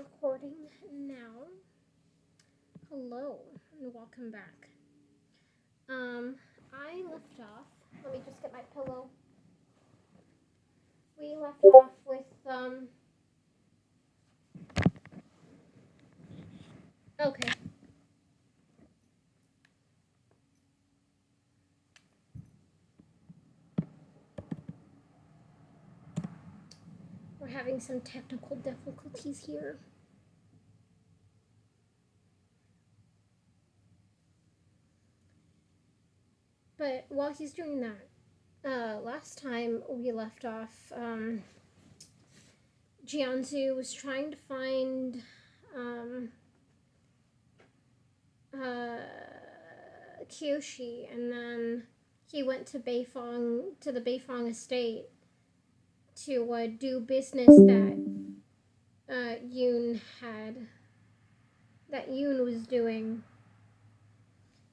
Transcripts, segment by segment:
recording now. Hello and welcome back. I left off. Let me just get my pillow. We left off with Okay. We're having some technical difficulties here. But while he's doing that, last time we left off, Jianzu was trying to find Kyoshi, and then he went to the Beifong estate to do business that Yoon was doing,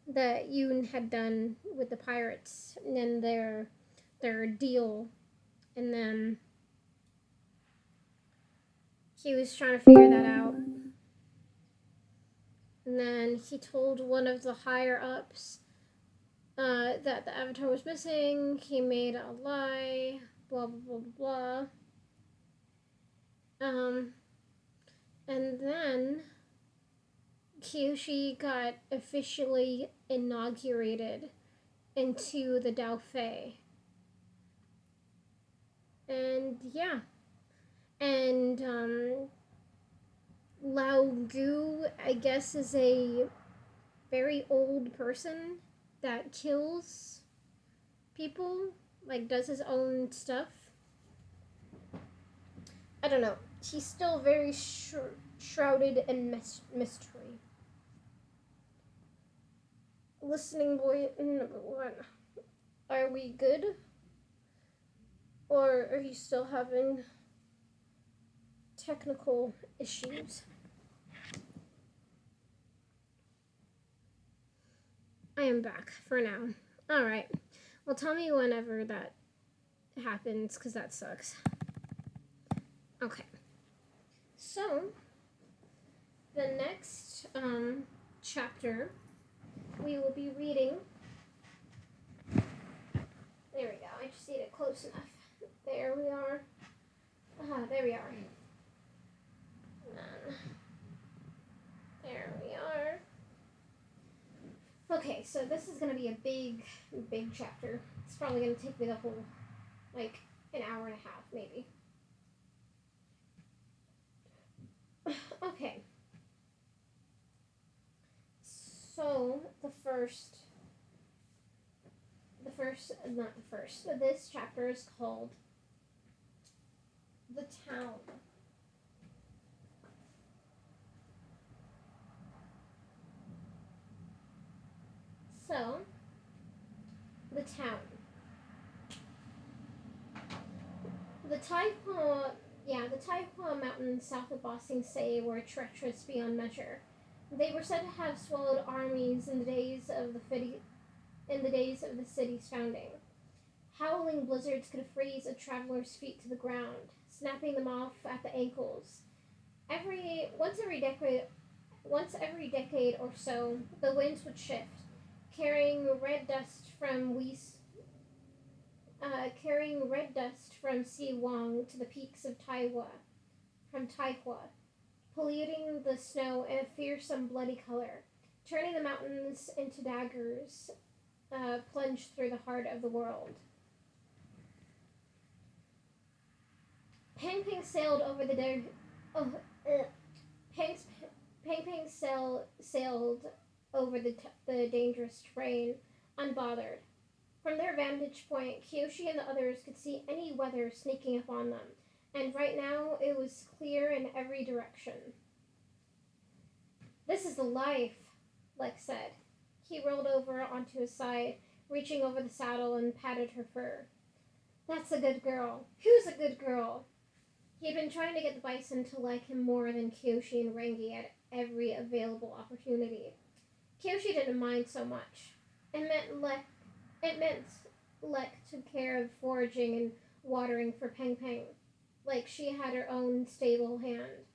that Yoon had done with the pirates, and then their deal, and then he was trying to figure that out. And then he told one of the higher ups that the Avatar was missing. He made a lie. Blah blah blah blah. And then Kyoshi got officially inaugurated into the Dao Fei. And yeah. And Lao Gu, I guess, is a very old person that kills people, like does his own stuff. I don't know. He's still very shrouded in mystery. Listening boy number one. Are we good? Or are you still having technical issues? I am back for now. Alright. Well, tell me whenever that happens, because that sucks. Okay. So, the next chapter we will be reading. There we go. I just need it close enough. There we are. There we are. There we are. Okay, so this is going to be a big chapter. It's probably going to take me the whole, like, an hour and a half, maybe. Okay. So, this chapter is called The Town. So, the town. The Taihua Mountains south of Ba Sing Se were treacherous beyond measure. They were said to have swallowed armies in the days of the city's founding. Howling blizzards could freeze a traveler's feet to the ground, snapping them off at the ankles. Once every decade or so, the winds would shift, carrying red dust from Siwang to the peaks of Taihua, polluting the snow in a fearsome bloody color, turning the mountains into daggers plunged through the heart of the world. Pang Pang sailed over the sailed over the dangerous terrain, unbothered. From their vantage point, Kyoshi and the others could see any weather sneaking up on them, and right now it was clear in every direction. This is the life, Lex said. He rolled over onto his side, reaching over the saddle and patted her fur. That's a good girl. Who's a good girl? He had been trying to get the bison to like him more than Kyoshi and Rengi at every available opportunity. Kyoshi didn't mind so much. It meant Lek took care of foraging and watering for Peng Peng, like she had her own stable hand.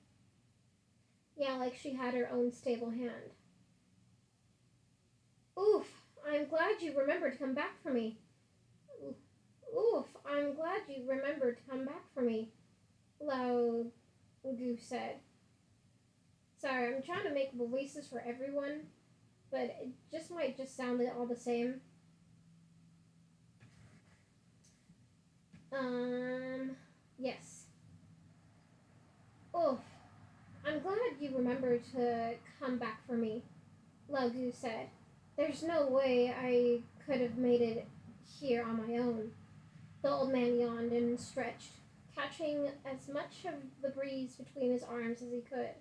Yeah, like she had her own stable hand. Oof, I'm glad you remembered to come back for me. Oof, I'm glad you remembered to come back for me, Lao Gu said. Sorry, I'm trying to make voices for everyone, but it just might just sound all the same. Yes. Oof, I'm glad you remembered to come back for me, Lao Gu said. There's no way I could have made it here on my own. The old man yawned and stretched, catching as much of the breeze between his arms as he could.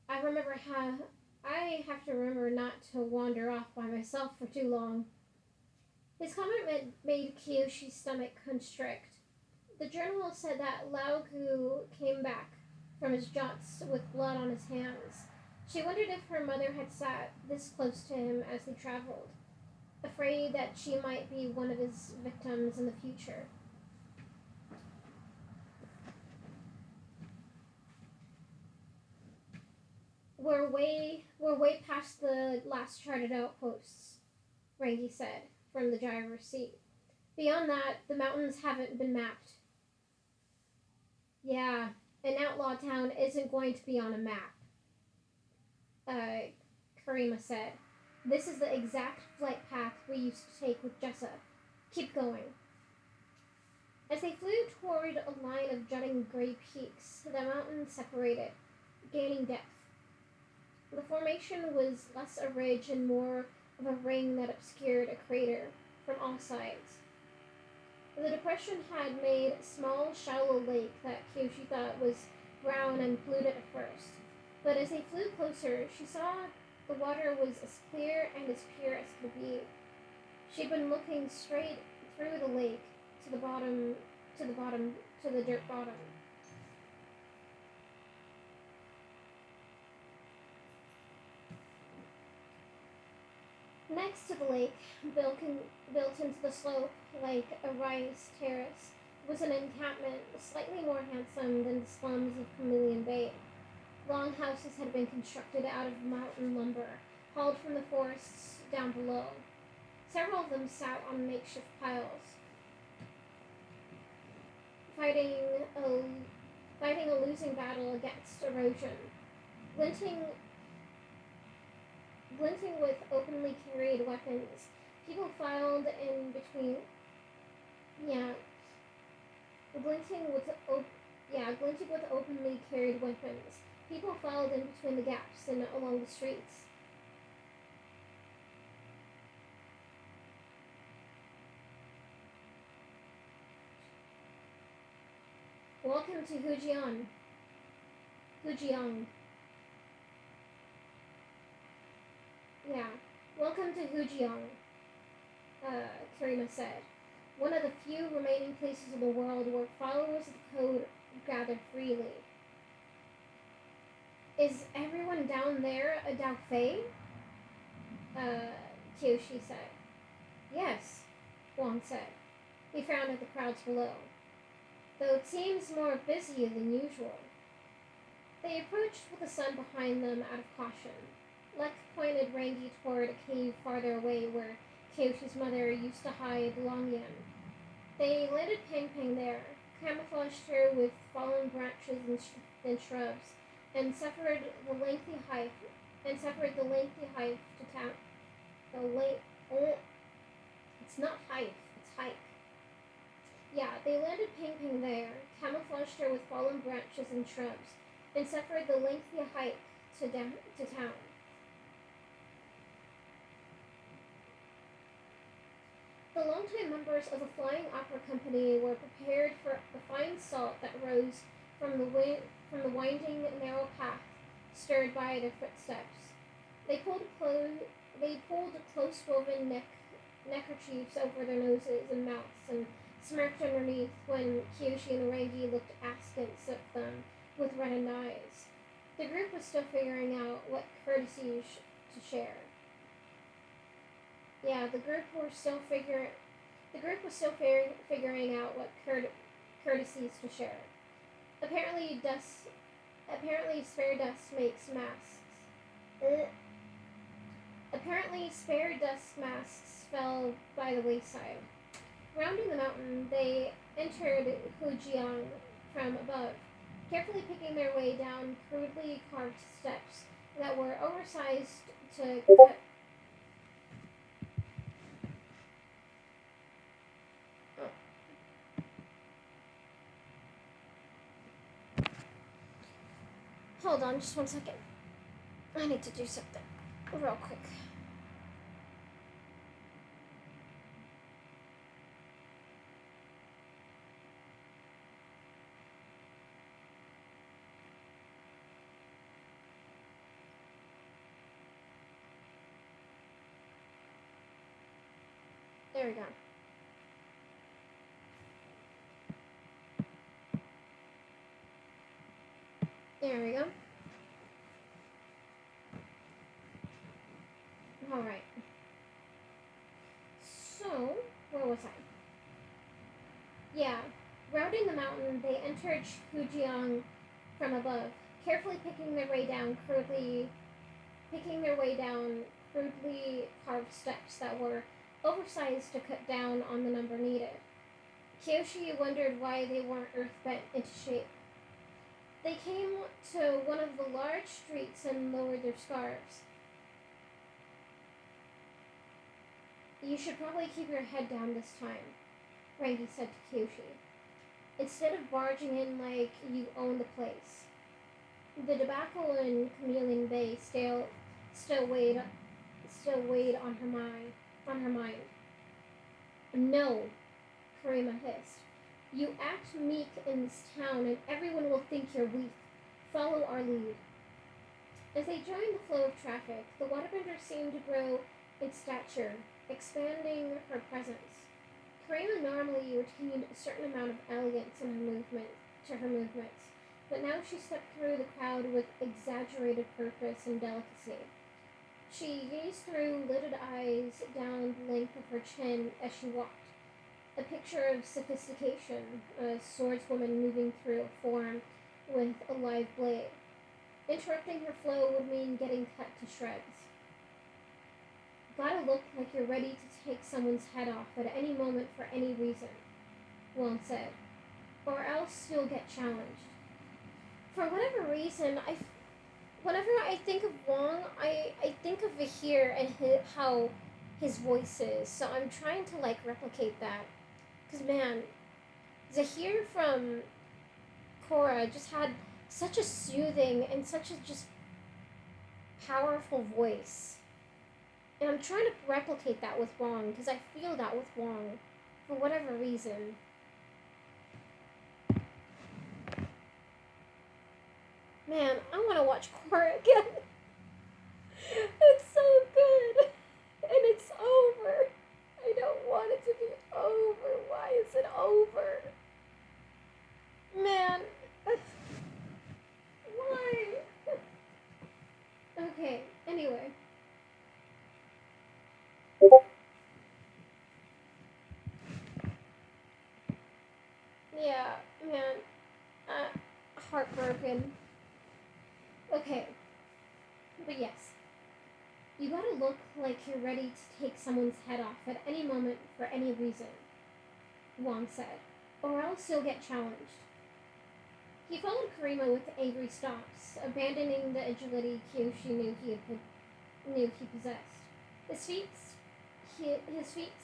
I remember how I have to remember not to wander off by myself for too long. His comment made Kyoshi's stomach constrict. The journal said that Lao Gu came back from his jaunts with blood on his hands. She wondered if her mother had sat this close to him as they traveled, afraid that she might be one of his victims in the future. We're way past the last charted outposts, Rangi said from the driver's seat. Beyond that, the mountains haven't been mapped. Yeah, an outlaw town isn't going to be on a map, Karima said. This is the exact flight path we used to take with Jessa. Keep going. As they flew toward a line of jutting gray peaks, the mountains separated, gaining depth. The formation was less a ridge and more of a ring that obscured a crater from all sides. The depression had made a small, shallow lake that Kyoshi thought was brown and polluted at first. But as they flew closer, she saw the water was as clear and as pure as could be. She'd been looking straight through the lake to the dirt bottom. Next to the lake, built into the slope like a rice terrace, was an encampment slightly more handsome than the slums of Chameleon Bay. Long houses had been constructed out of mountain lumber, hauled from the forests down below. Several of them sat on makeshift piles, fighting a, fighting a losing battle against erosion. Glinting Glinting with openly carried weapons, people filed in between. Yeah, glinting with glinting with openly carried weapons. People filed in between the gaps and along the streets. Welcome to Hujiang. Yeah, welcome to Hujiang, Karima said. One of the few remaining places in the world where followers of the code gather freely. Is everyone down there a Dao Fei? Kyoshi said. Yes, Wong said. He frowned at the crowds below. Though it seems more busy than usual. They approached with the sun behind them out of caution. Lek pointed Rangi toward a cave farther away where Kyoshi's mother used to hide Longyan. They landed Pang Pang there, camouflaged her with fallen branches and shrubs, and separated the lengthy hike to town. It's not hike, it's hike. Yeah, they landed Ping Ping there, camouflaged her with fallen branches and shrubs, and separated the lengthy hike to town. The longtime members of the Flying Opera Company were prepared for the fine salt that rose from the winding, narrow path, stirred by their footsteps. They pulled close-woven neckerchiefs over their noses and mouths and smirked underneath when Kyoshi and Rangi looked askance at them with reddened eyes. The group was still figuring out what courtesies to share. Yeah, the group was still figuring out what courtesies to share. Apparently, Apparently, spare dust makes masks. Uh, Apparently, spare dust masks fell by the wayside. Rounding the mountain, they entered Hujiang from above, carefully picking their way down crudely carved steps that were oversized to cut. Oh, hold on just 1 second. I need to do something real quick. There we go. There we go. Alright. So, where was I? Yeah. Rounding the mountain, they entered Fujiang from above, carefully crudely carved steps that were oversized to cut down on the number needed. Kyoshi wondered why they weren't earth-bent into shape. They came to one of the large streets and lowered their scarves. You should probably keep your head down this time, Rangi said to Kyoshi, instead of barging in like you own the place. The debacle in Chameleon Bay still weighed on her mind. No, Karima hissed. You act meek in this town and everyone will think you're weak. Follow our lead. As they joined the flow of traffic, the waterbender seemed to grow in stature, expanding her presence. Karima normally retained a certain amount of elegance in her movements, but now she stepped through the crowd with exaggerated purpose and delicacy. She gazed through lidded eyes down the length of her chin as she walked, a picture of sophistication, a swordswoman moving through a form with a live blade. Interrupting her flow would mean getting cut to shreds. Gotta look like you're ready to take someone's head off at any moment for any reason, Wong said, or else you'll get challenged. For whatever reason, whenever I think of Wong, I think of Vahir and how his voice is, so I'm trying to replicate that. Because man, Zahir from Korra just had such a soothing and such a just powerful voice. And I'm trying to replicate that with Wong, because I feel that with Wong, for whatever reason. Man, I want to watch Korra again. It's so good. And it's over. I don't want it to be over. Why is it over? Man. Why? Okay, anyway. Yeah, man. Heartbroken. Okay. But yes. You gotta look like you're ready to take someone's head off at any moment for any reason, Wong said, or else you'll get challenged. He followed Karima with angry stops, abandoning the agility Kyoshi knew he possessed. His feet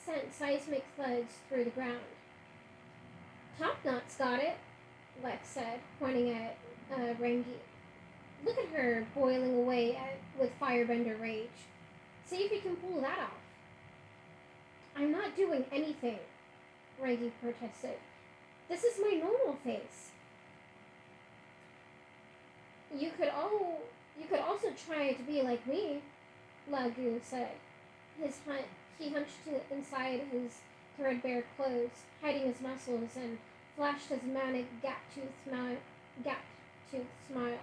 sent seismic thuds through the ground. Top Knot's got it, Lex said, pointing at Rangi. Look at her boiling away with firebender rage. See if you can pull that off. I'm not doing anything, Rangi protested. This is my normal face. You could also try to be like me, Lagu said. He hunched inside his threadbare clothes, hiding his muscles, and flashed his manic gap-toothed smile.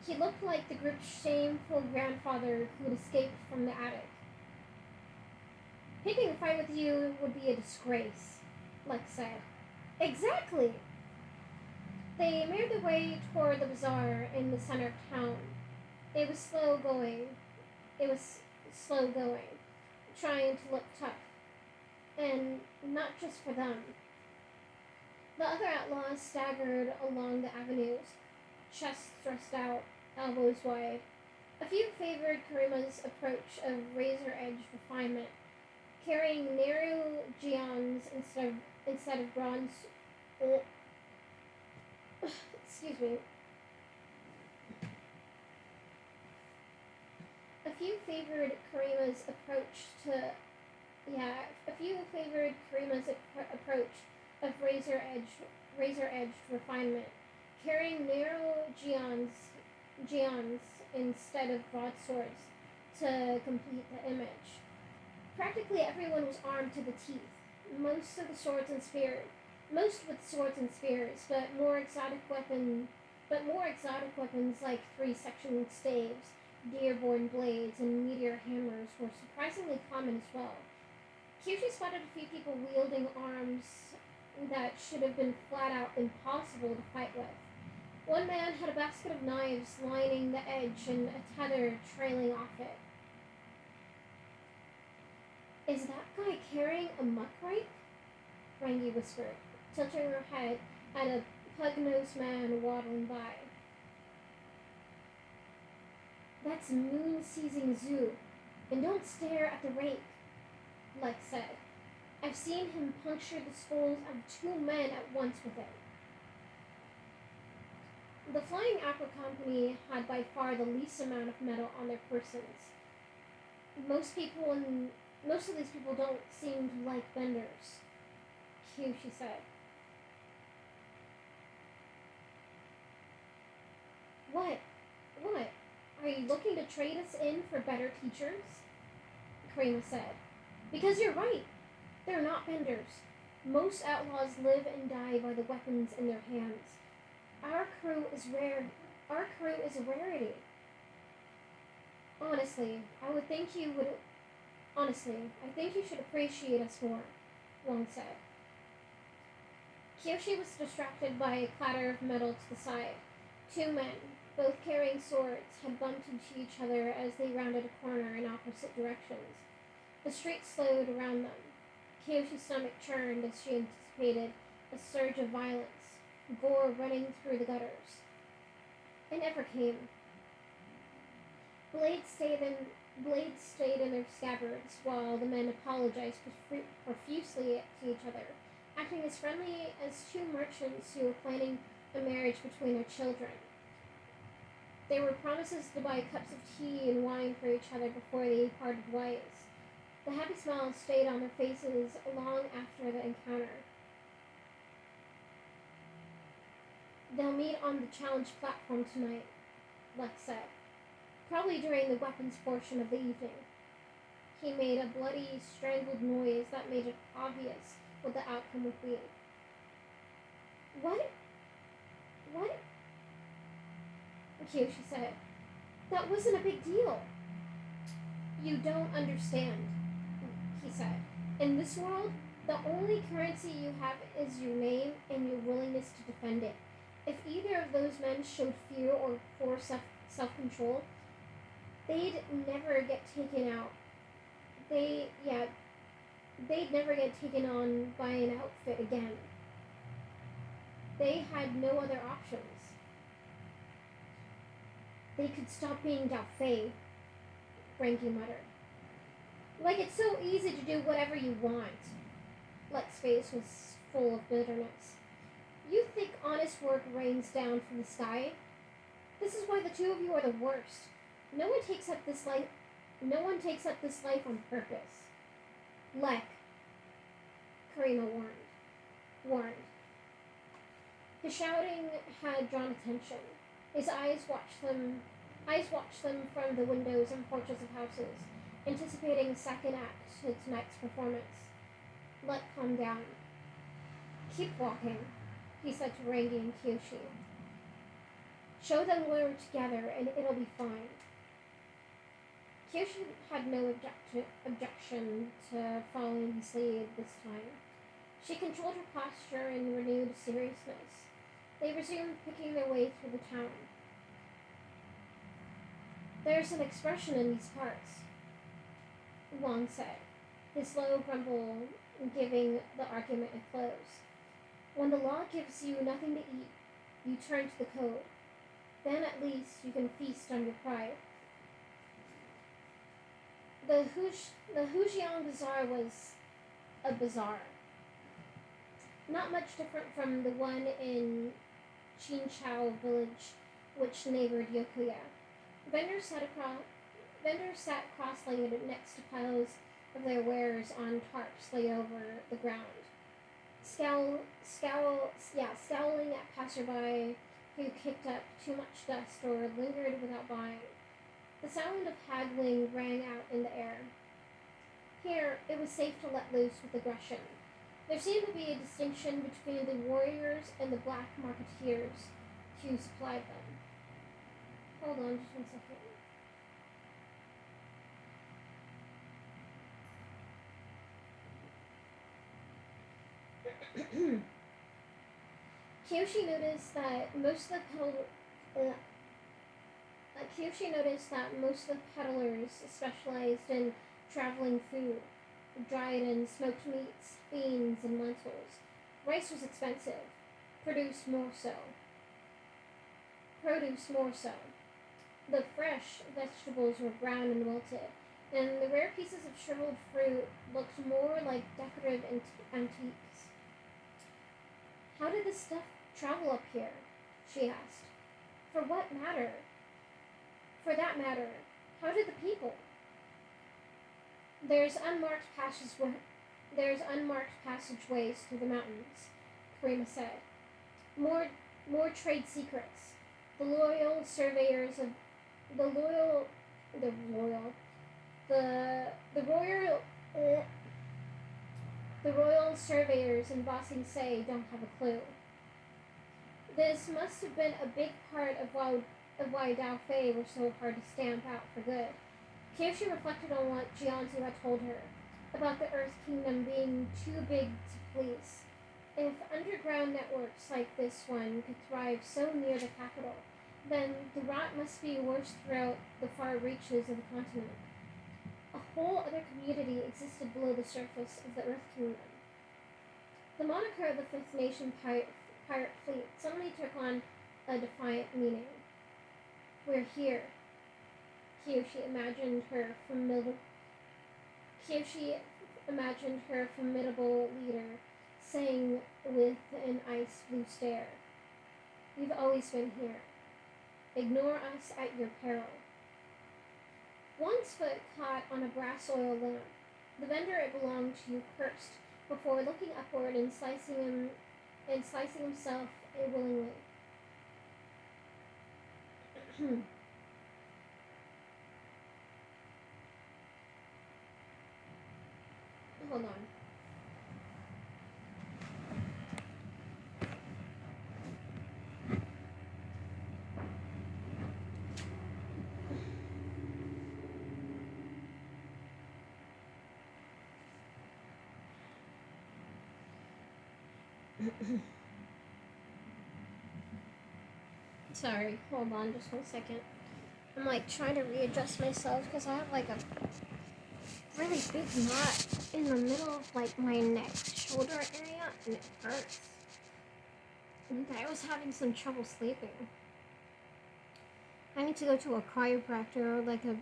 He looked like the group's shameful grandfather who'd escaped from the attic. Picking a fight with you would be a disgrace, Lex said. Exactly! They made their way toward the bazaar in the center of town. It was slow going. It was slow going, trying to look tough, and not just for them. The other outlaws staggered along the avenues, chests thrust out, elbows wide. A few favored Karima's approach of razor-edge refinement, carrying narrow geons instead of bronze. Oh, excuse me. A few favored Karima's approach to a few favored Karima's approach of razor-edged refinement, carrying narrow geons instead of broadswords to complete the image. Practically everyone was armed to the teeth, most with swords and spears, but more exotic weapons like three-section staves, dearborn blades, and meteor hammers were surprisingly common as well. Kyoshi spotted a few people wielding arms that should have been flat out impossible to fight with. One man had a basket of knives lining the edge and a tether trailing off it. Is that guy carrying a muck rake? Rangi whispered, tilting her head at a pug-nosed man waddling by. That's moon-seizing Zoo, and don't stare at the rake, Lex said. I've seen him puncture the skulls of two men at once with it. The Flying Apple Company had by far the least amount of metal on their persons. Most of these people don't seem to like benders, Kyoshi said. What? Are you looking to trade us in for better teachers? Karima said. Because you're right. They're not benders. Most outlaws live and die by the weapons in their hands. Our crew is a rarity. Honestly, I think you should appreciate us more, Wong said. Kyoshi was distracted by a clatter of metal to the side. Two men, both carrying swords, had bumped into each other as they rounded a corner in opposite directions. The street slowed around them. Kyoshi's stomach churned as she anticipated a surge of violence, gore running through the gutters. It never came. Blades stayed in their scabbards while the men apologized profusely to each other, acting as friendly as two merchants who were planning a marriage between their children. There were promises to buy cups of tea and wine for each other before they parted ways. The happy smiles stayed on their faces long after the encounter. They'll meet on the challenge platform tonight, Lex said, probably during the weapons portion of the evening. He made a bloody, strangled noise that made it obvious what the outcome would be. What? Kyoshi said. That wasn't a big deal. You don't understand, he said. In this world, the only currency you have is your name and your willingness to defend it. If either of those men showed fear or poor self-control, they'd never get taken out. They'd never get taken on by an outfit again. They had no other options. They could stop being Dao Fei, Frankie muttered. Like it's so easy to do whatever you want. Lex's face was full of bitterness. You think honest work rains down from the sky? This is why the two of you are the worst. No one takes up this life on purpose. Lek, Karima warned. His shouting had drawn attention. His eyes watched them from the windows and porches of houses, anticipating a second act to tonight's performance. Lek calmed down. Keep walking, he said to Rangi and Kyoshi. Show them we're together and it'll be fine. Kyoshi had no objection to following his lead this time. She controlled her posture and renewed seriousness. They resumed picking their way through the town. "There's an expression in these parts," Wong said, his slow grumble giving the argument a close. "When the law gives you nothing to eat, you turn to the code. Then at least you can feast on your pride." The Hujiang Bazaar was a bazaar. Not much different from the one in Qinchao village, which neighbored Yokoya. Vendors sat cross-legged next to piles of their wares on tarps laid over the ground, scowling at passerby who kicked up too much dust or lingered without buying. The sound of haggling rang out in the air. Here, it was safe to let loose with aggression. There seemed to be a distinction between the warriors and the black marketeers who supplied them. Hold on just 1 second. Kyoshi noticed that most of the peddlers specialized in traveling food, dried and smoked meats, beans, and lentils. Rice was expensive. Produce more so. The fresh vegetables were brown and wilted, and the rare pieces of shriveled fruit looked more like decorative antiques. "How did this stuff travel up here?" she asked. For that matter, how did the people? There's unmarked passageways through the mountains," Karima said. More trade secrets. The loyal surveyors in Bossing Say don't have a clue. This must have been a big part of why Dao Fei were so hard to stamp out for good. Kyoshi reflected on what Jianzu had told her about the Earth Kingdom being too big to police. If underground networks like this one could thrive so near the capital, then the rot must be worse throughout the far reaches of the continent. A whole other community existed below the surface of the Earth Kingdom. The moniker of the Fifth Nation pirate fleet suddenly took on a defiant meaning. "We're here," Kyoshi imagined her formidable leader saying with an ice blue stare. "We've always been here. Ignore us at your peril." Wang's foot caught on a brass oil lamp. The vendor it belonged to cursed before looking upward and slicing himself willingly. Hold on. Sorry, hold on just 1 second. I'm like trying to readjust myself because I have like a really big knot in the middle of like my neck shoulder area and it hurts. And I was having some trouble sleeping. I need to go to a chiropractor or like a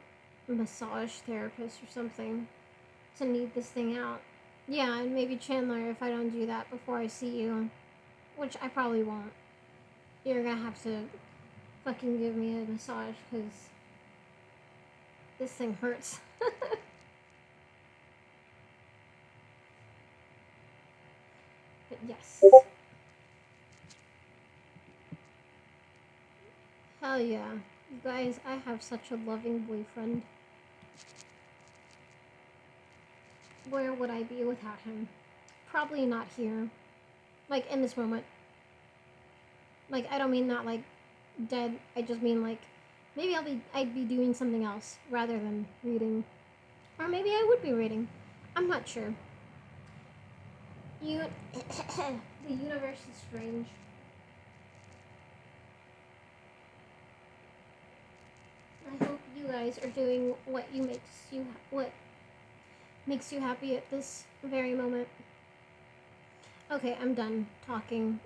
massage therapist or something to knead this thing out. Yeah, and maybe Chandler if I don't do that before I see you, which I probably won't. You're gonna have to fucking give me a massage because this thing hurts. But yes. Hell yeah. You guys, I have such a loving boyfriend. Where would I be without him? Probably not here. Like, in this moment. Like, I don't mean not, like, dead. I just mean, like, maybe I'd be doing something else rather than reading. Or maybe I would be reading. I'm not sure. The universe is strange. eyes are doing what makes you happy at this very moment. Okay, I'm done talking,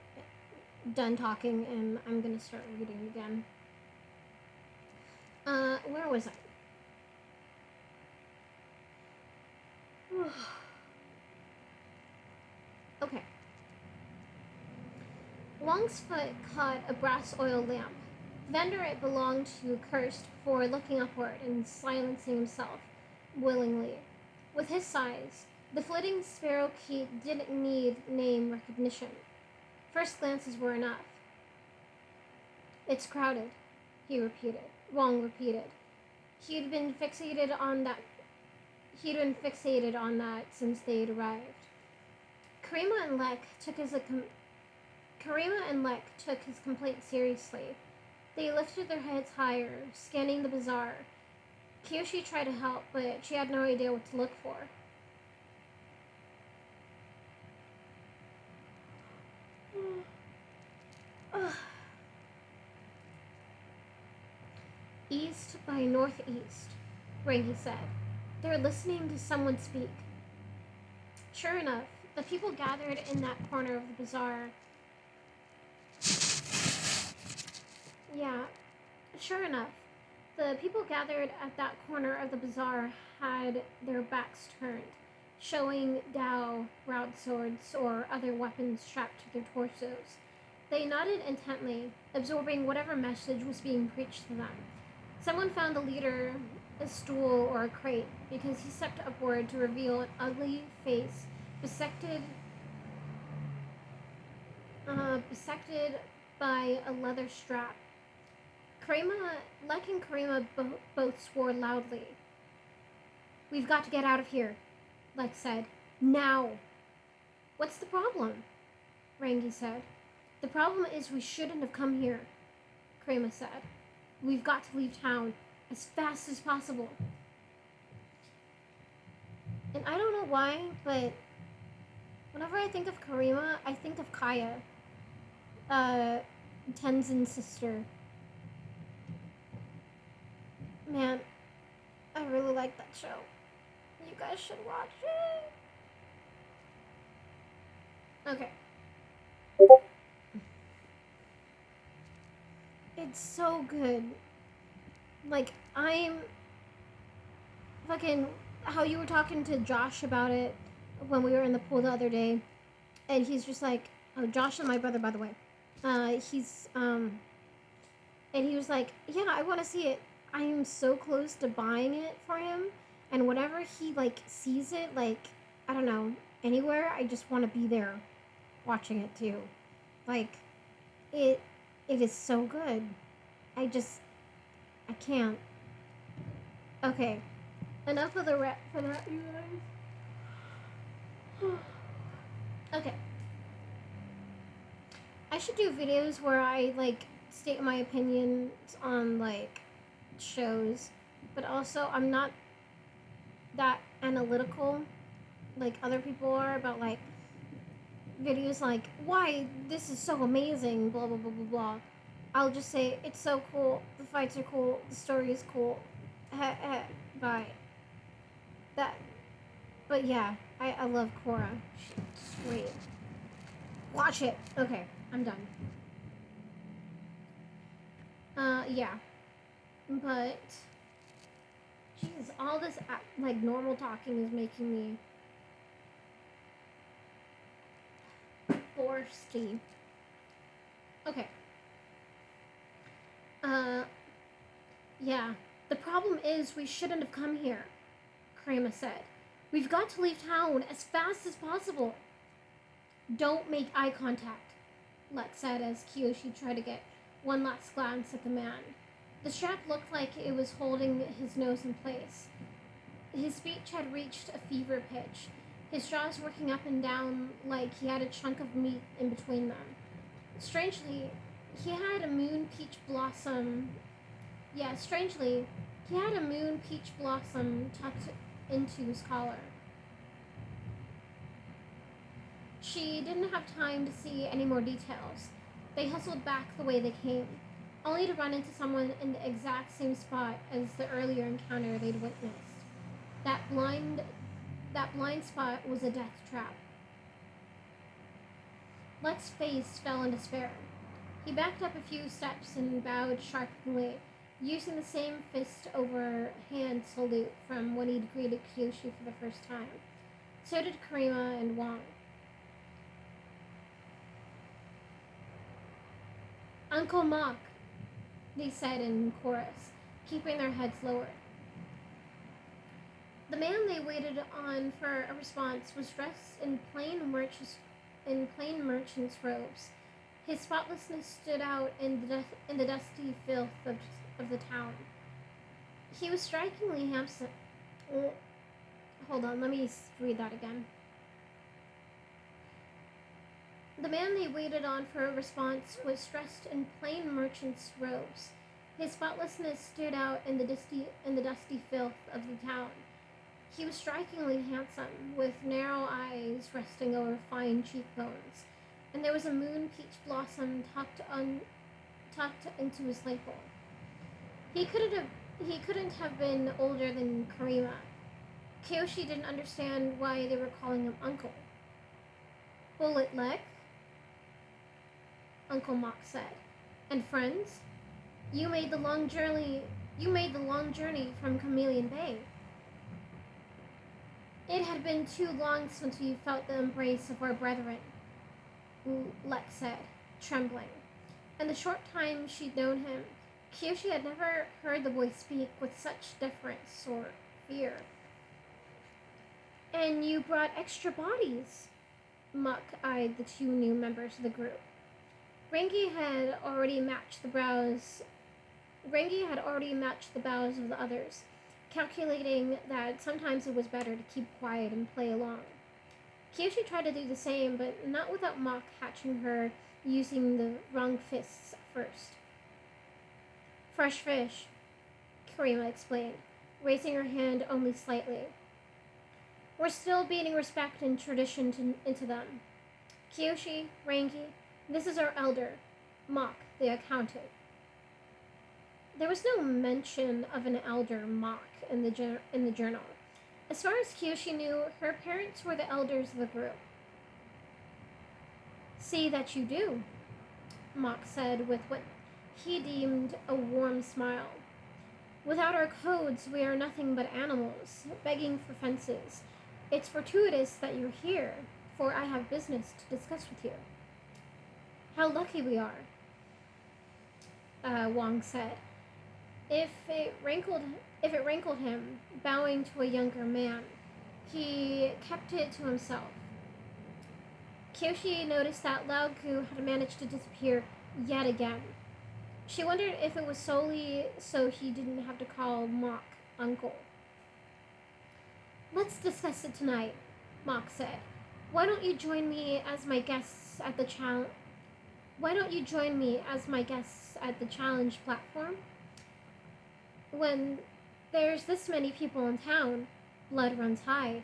and I'm gonna start reading again. Where was I? Okay. Long's foot caught a brass oil lamp. The vendor it belonged to cursed before looking upward and silencing himself willingly. With his size, the flitting sparrow keep didn't need name recognition. First glances were enough. It's crowded, Wong repeated. He'd been fixated on that since they'd arrived. Karima and Lek took his complaint seriously. They lifted their heads higher, scanning the bazaar. Kyoshi tried to help, but she had no idea what to look for. East by northeast, Rangi said. They're listening to someone speak. Sure enough, the people gathered in that corner of the bazaar. Sure enough, the people gathered at that corner of the bazaar had their backs turned, showing dao, broadswords, or other weapons strapped to their torsos. They nodded intently, absorbing whatever message was being preached to them. Someone found the leader a stool or a crate because he stepped upward to reveal an ugly face bisected by a leather strap. Lek and Karima both swore loudly. We've got to get out of here, Lek said. Now. What's the problem? Rangi said. The problem is we shouldn't have come here, Karima said. We've got to leave town as fast as possible. And I don't know why, but whenever I think of Karima, I think of Kaya, Tenzin's sister. Man, I really like that show. You guys should watch it. Okay. It's so good. Like, I'm fucking how you were talking to Josh about it when we were in the pool the other day, and he's just like, oh, Josh and my brother, by the way. And he was like, yeah, I want to see it. I am so close to buying it for him, and whenever he like sees it, like, I don't know, anywhere, I just want to be there watching it too. Like, it is so good. I can't. Okay, enough of the rap for that, you guys. Okay. I should do videos where I like state my opinions on like shows, but also I'm not that analytical like other people are about like videos like why this is so amazing, blah blah blah blah blah. I'll just say it's so cool, the fights are cool, the story is cool. Bye. That. But yeah, I love Korra. She's great. Watch it. Okay, I'm done. Yeah. But jeez, all this like normal talking is making me thirsty. Okay. Yeah. The problem is we shouldn't have come here, Karima said. We've got to leave town as fast as possible. Don't make eye contact, Lek said as Kyoshi tried to get one last glance at the man. The strap looked like it was holding his nose in place. His speech had reached a fever pitch, his jaws working up and down like he had a chunk of meat in between them. Strangely, he had a moon peach blossom tucked into his collar. She didn't have time to see any more details. They hustled back the way they came, only to run into someone in the exact same spot as the earlier encounter they'd witnessed. That blind spot was a death trap. Lek's face fell in despair. He backed up a few steps and bowed sharply, using the same fist over hand salute from when he'd greeted Kyoshi for the first time. So did Karima and Wong. Uncle Mock, they said in chorus, keeping their heads lowered. The man they waited on for a response was dressed in plain merchant's robes. His spotlessness stood out in the dusty filth of the town. He was strikingly handsome. Hold on, let me read that again. The man they waited on for a response was dressed in plain merchant's robes. His spotlessness stood out in the dusty filth of the town. He was strikingly handsome, with narrow eyes resting over fine cheekbones, and there was a moon peach blossom tucked into his lapel. He couldn't have been older than Karima. Kyoshi didn't understand why they were calling him uncle. Bullet Leg? Uncle Mock said. And friends? You made the long journey from Chameleon Bay. It had been too long since we felt the embrace of our brethren, Lek said, trembling. In the short time she'd known him, Kyoshi had never heard the boy speak with such deference or fear. And you brought extra bodies, Mock eyed the two new members of the group. Rengi had already matched the bows of the others, calculating that sometimes it was better to keep quiet and play along. Kyoshi tried to do the same, but not without Mock catching her using the wrong fists at first. Fresh fish, Karima explained, raising her hand only slightly. We're still beating respect and tradition into them. Kyoshi, Rengi, this is our elder, Mock, the accountant. There was no mention of an elder Mock in the journal. As far as Kyoshi knew, her parents were the elders of the group. See that you do, Mock said with what he deemed a warm smile. Without our codes, we are nothing but animals, begging for fences. It's fortuitous that you're here, for I have business to discuss with you. How lucky we are, Wong said. If it rankled him, bowing to a younger man, he kept it to himself. Kyoshi noticed that Lao-Gu had managed to disappear yet again. She wondered if it was solely so he didn't have to call Mock uncle. Let's discuss it tonight, Mock said. Why don't you join me as my guests at the challenge platform? When there's this many people in town, blood runs high.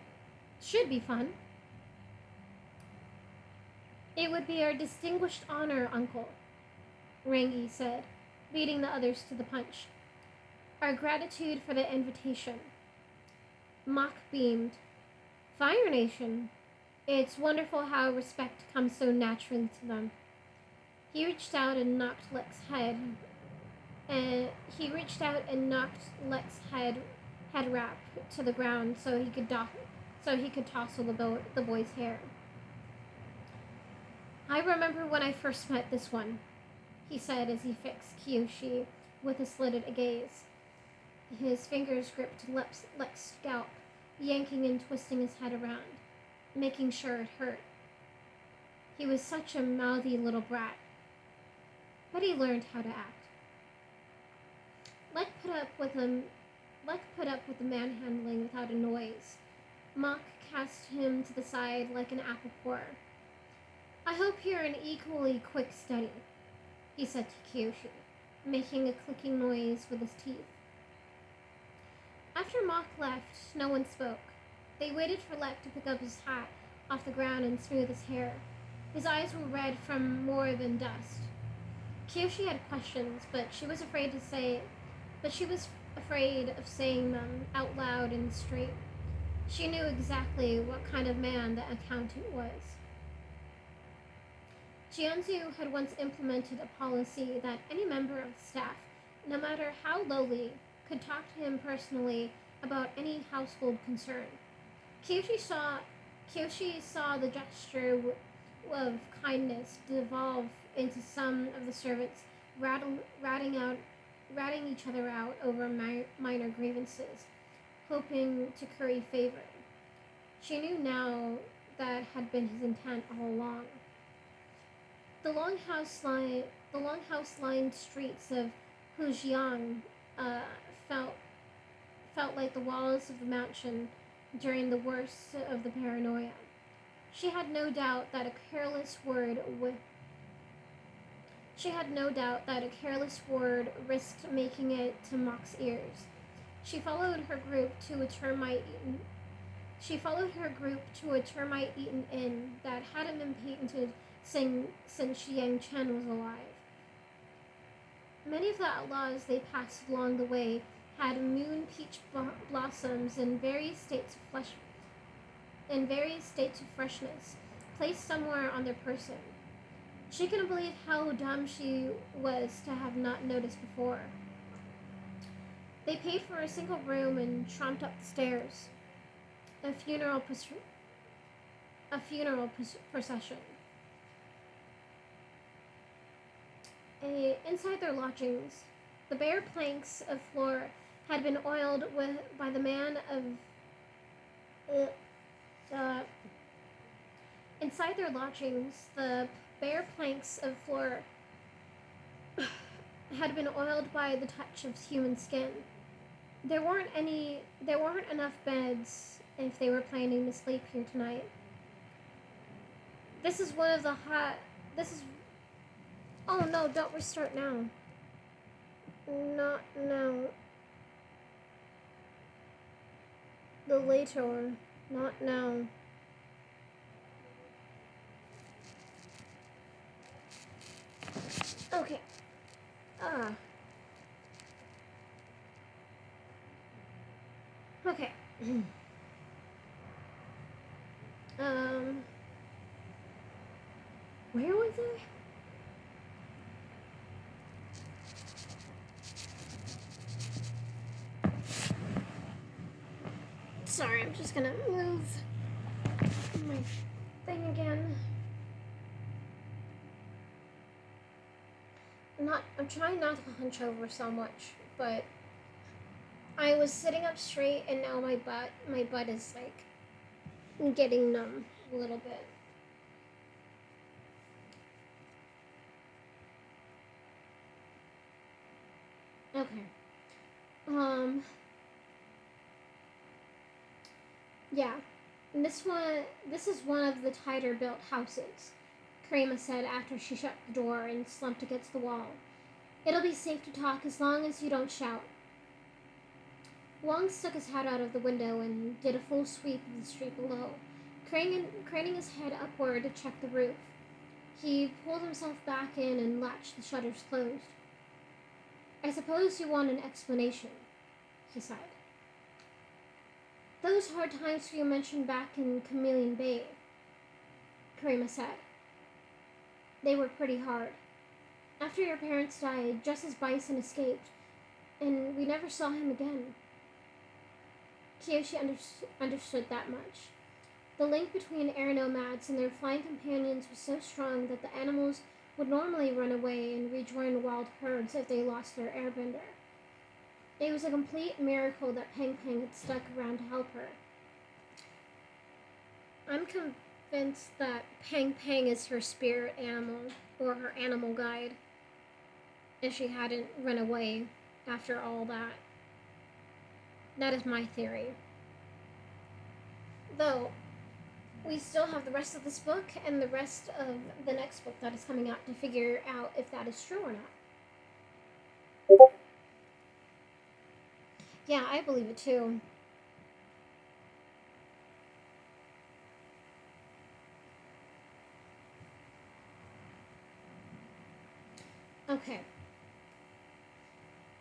Should be fun. It would be our distinguished honor, Uncle, Rengi said, beating the others to the punch. Our gratitude for the invitation. Mock beamed. Fire Nation. It's wonderful how respect comes so naturally to them. He reached out and knocked Lek's head wrap to the ground so he could tousle the boy's hair. I remember when I first met this one, he said as he fixed Kyoshi with a slitted gaze. His fingers gripped Lek's scalp, yanking and twisting his head around, making sure it hurt. He was such a mouthy little brat, but he learned how to act. Lek put up with the manhandling without a noise. Mock cast him to the side like an apple corer. I hope you're an equally quick study, he said to Kyoshi, making a clicking noise with his teeth. After Mock left, no one spoke. They waited for Lek to pick up his hat off the ground and smooth his hair. His eyes were red from more than dust. Kyoshi had questions, but she was afraid of saying them out loud and straight. She knew exactly what kind of man the accountant was. Jianzu had once implemented a policy that any member of the staff, no matter how lowly, could talk to him personally about any household concern. Kyoshi saw Kyoshi saw the gesture of kindness devolve into some of the servants ratting each other out over minor grievances, hoping to curry favor. She knew now that had been his intent all along. The long house-lined streets of Hujiang uh, felt felt like the walls of the mansion during the worst of the paranoia. She had no doubt that a careless word would. She had no doubt that a careless word risked making it to Mock's ears. She followed her group to a termite-eaten. She followed her group to a termite-eaten inn that hadn't been painted since Yang Chen was alive. Many of the outlaws they passed along the way had moon peach blossoms in various states of freshness, placed somewhere on their person. She couldn't believe how dumb she was to have not noticed before. They paid for a single room and tromped up the stairs. A funeral procession. Inside their lodgings, the bare planks of floor had been oiled by the man of. Inside their lodgings, the bare planks of floor had been oiled by the touch of human skin. There weren't enough beds if they were planning to sleep here tonight. This is one of the hot. This is. Oh no! Don't restart now. Not now. The later. Not now. Okay. Okay. Where was I? Sorry, I'm just gonna move my thing again. I'm trying not to hunch over so much, but I was sitting up straight and now my butt is like getting numb a little bit. Okay. Yeah. And this is one of the tighter built houses, Karima said after she shut the door and slumped against the wall. It'll be safe to talk as long as you don't shout. Wong stuck his head out of the window and did a full sweep of the street below, craning his head upward to check the roof. He pulled himself back in and latched the shutters closed. I suppose you want an explanation, he sighed. Those hard times you mentioned back in Chameleon Bay, Karima said. They were pretty hard. After your parents died, just as Bison escaped, and we never saw him again. Kyoshi understood that much. The link between air nomads and their flying companions was so strong that the animals would normally run away and rejoin wild herds if they lost their airbender. It was a complete miracle that Peng Peng had stuck around to help her. I'm convinced that Peng Peng is her spirit animal, or her animal guide, if she hadn't run away after all that. That is my theory. Though, we still have the rest of this book and the rest of the next book that is coming out to figure out if that is true or not. Yeah, I believe it too. Okay. Okay.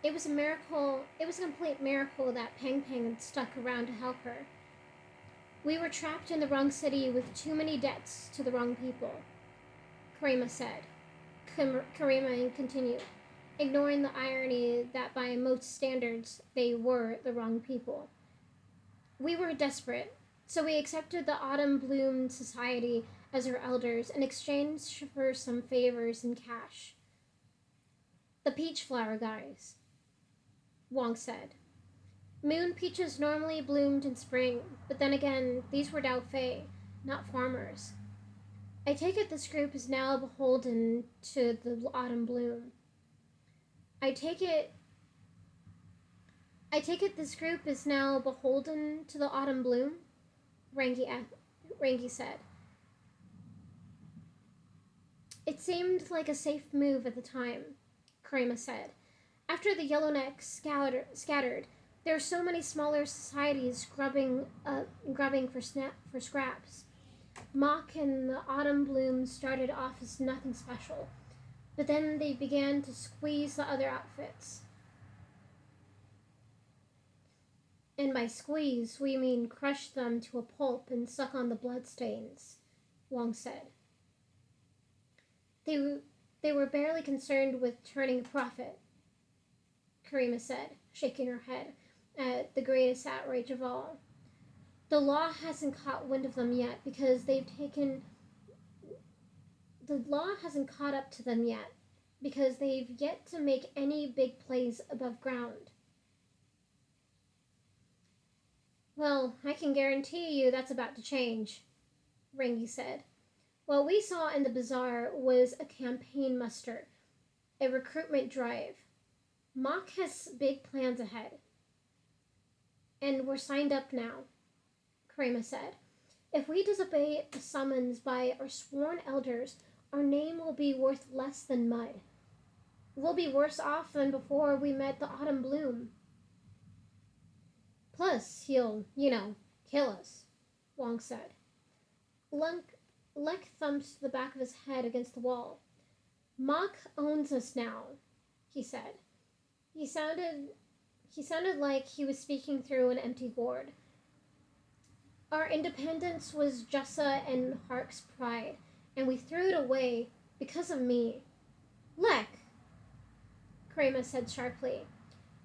It was a miracle. It was a complete miracle that Pang Pang had stuck around to help her. We were trapped in the wrong city with too many debts to the wrong people, Karima said. Karima continued, ignoring the irony that by most standards, they were the wrong people. We were desperate, so we accepted the Autumn Bloom Society as our elders in exchange for some favors and cash. The peach flower guys, Wong said. Moon peaches normally bloomed in spring, but then again, these were Dao Fei, not farmers. I take it this group is now beholden to the autumn bloom. I take it this group is now beholden to the autumn bloom, Rangi said. It seemed like a safe move at the time, Karima said. After the Yellownecks scattered, there were so many smaller societies grubbing for scraps. Mock and the Autumn Bloom started off as nothing special, but then they began to squeeze the other outfits. And by squeeze, we mean crush them to a pulp and suck on the bloodstains, Wong said. They were barely concerned with turning a profit, Karima said, shaking her head at the greatest outrage of all. The law hasn't caught wind of them yet because the law hasn't caught up to them yet because they've yet to make any big plays above ground. Well, I can guarantee you that's about to change, Rangi said. What we saw in the bazaar was a campaign muster, a recruitment drive. Mock has big plans ahead. And we're signed up now, Karima said. If we disobey a summons by our sworn elders, our name will be worth less than mud. We'll be worse off than before we met the Autumn Bloom. Plus, he'll, kill us, Wong said. Lek thumped the back of his head against the wall. Mock owns us now, he said. He sounded like he was speaking through an empty gourd. Our independence was Jessa and Hark's pride, and we threw it away because of me. Lek, Karima said sharply.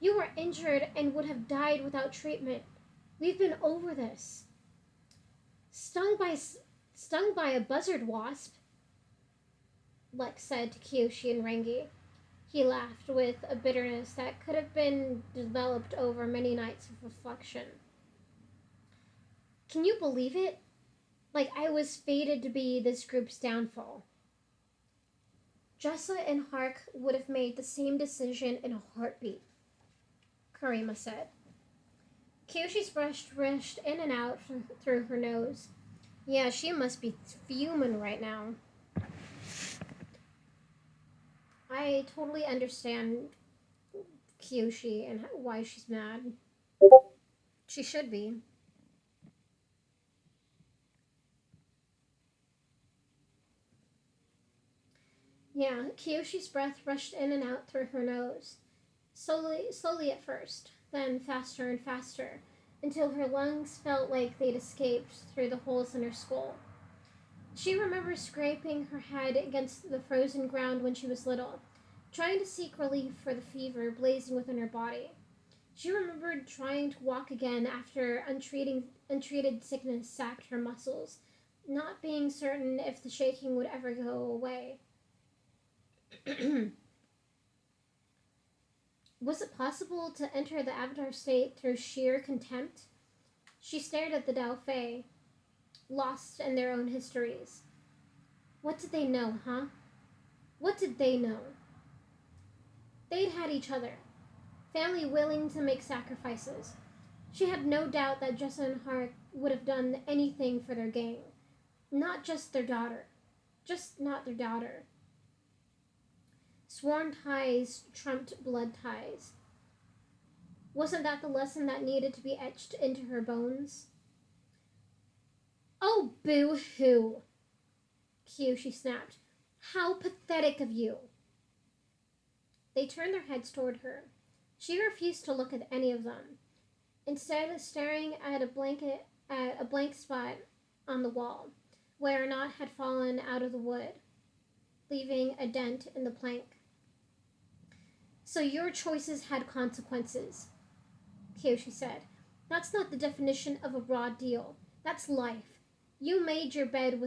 You were injured and would have died without treatment. We've been over this. Stung by a buzzard wasp, Lek said to Kyoshi and Rangi. He laughed with a bitterness that could have been developed over many nights of reflection. Can you believe it? Like I was fated to be this group's downfall. Jessa and Hark would have made the same decision in a heartbeat, Karima said. Kyoshi's brush rushed in and out through her nose. Yeah, she must be fuming right now. I totally understand Kyoshi and why she's mad. She should be. Yeah, Kyoshi's breath rushed in and out through her nose. Slowly at first, then faster and faster, until her lungs felt like they'd escaped through the holes in her skull. She remembers scraping her head against the frozen ground when she was little, trying to seek relief for the fever blazing within her body. She remembered trying to walk again after untreated sickness sacked her muscles, not being certain if the shaking would ever go away. Was it possible to enter the Avatar state through sheer contempt? She stared at the Dao Fei, lost in their own histories. What did they know, huh? What did they know? They'd had each other, family willing to make sacrifices. She had no doubt that Jessa and Hark would have done anything for their gang. Not just their daughter. Just not their daughter. Sworn ties trumped blood ties. Wasn't that the lesson that needed to be etched into her bones? Oh, boo-hoo, Kyoshi snapped. How pathetic of you. They turned their heads toward her. She refused to look at any of them, instead staring at a blank spot on the wall, where a knot had fallen out of the wood, leaving a dent in the plank. So your choices had consequences, Kyoshi said. That's not the definition of a raw deal. That's life. You made your bed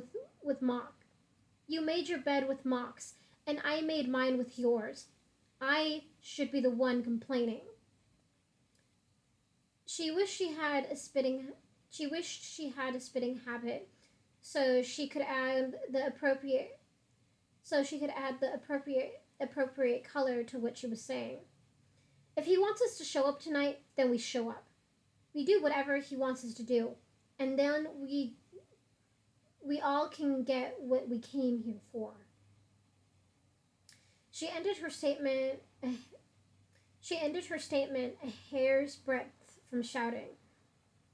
with Mock. You made your bed with Mock's, and I made mine with yours. I should be the one complaining. She wished she had a spitting habit, so she could add the appropriate color to what she was saying. If he wants us to show up tonight, then we show up. We do whatever he wants us to do, and then we all can get what we came here for. She ended her statement a hair's breadth from shouting.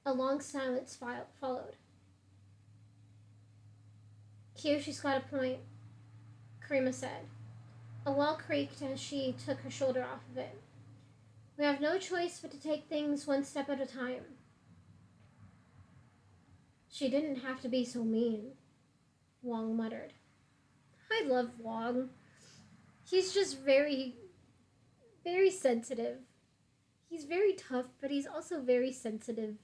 A long silence followed. Kyoshi's got a point, Karima said. A wall creaked as she took her shoulder off of it. We have no choice but to take things one step at a time. She didn't have to be so mean, Wong muttered. I love Wong. He's just very, very sensitive. He's very tough, but he's also very sensitive.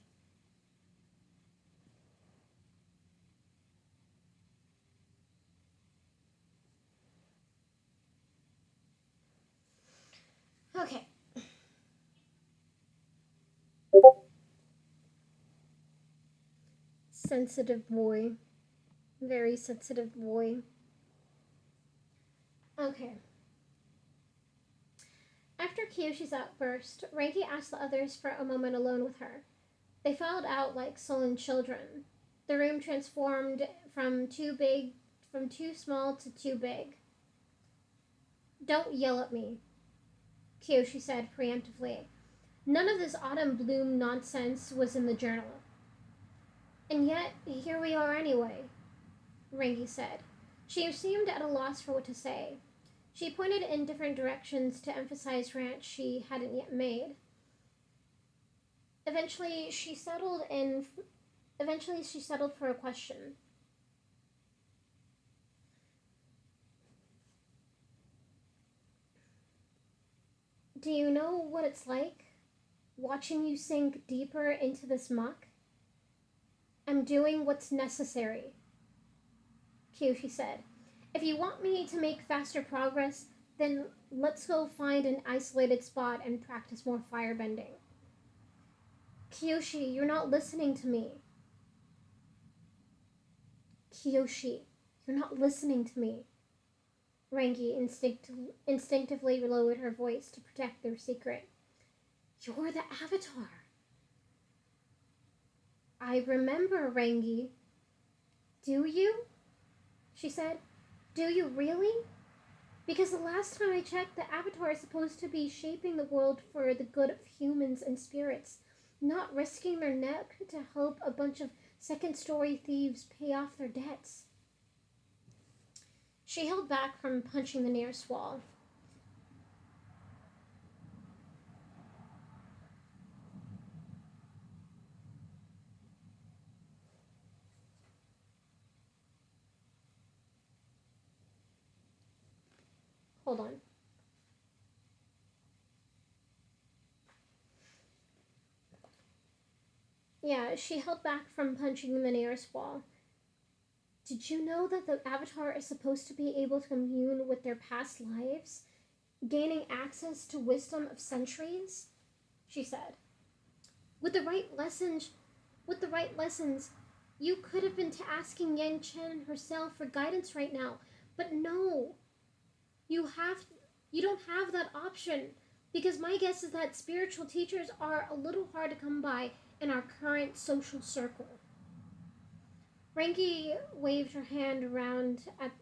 Okay. Sensitive boy. Very sensitive boy. Okay. After Kyoshi's outburst, Ranky asked the others for a moment alone with her. They filed out like sullen children. The room transformed from too small to too big. Don't yell at me, Kyoshi said preemptively. None of this autumn bloom nonsense was in the journal. And yet, here we are anyway, Ranky said. She seemed at a loss for what to say. She pointed in different directions to emphasize rants she hadn't yet made. Eventually, she settled for a question. Do you know what it's like, watching you sink deeper into this muck? I'm doing what's necessary, Kyoshi said. If you want me to make faster progress, then let's go find an isolated spot and practice more firebending. Kyoshi, you're not listening to me. Kyoshi, you're not listening to me. Rangi instinctively lowered her voice to protect their secret. You're the Avatar. I remember, Rangi. Do you? She said. Do you really? Because the last time I checked, the Avatar is supposed to be shaping the world for the good of humans and spirits, not risking their neck to help a bunch of second-story thieves pay off their debts. She held back from punching the nearest wall. Hold on. Yeah, she held back from punching the nearest wall. Did you know that the Avatar is supposed to be able to commune with their past lives, gaining access to wisdom of centuries? She said. With the right lessons, you could have been asking Yan Chen herself for guidance right now, but no. You don't have that option, because my guess is that spiritual teachers are a little hard to come by in our current social circle. Ranky waved her hand around at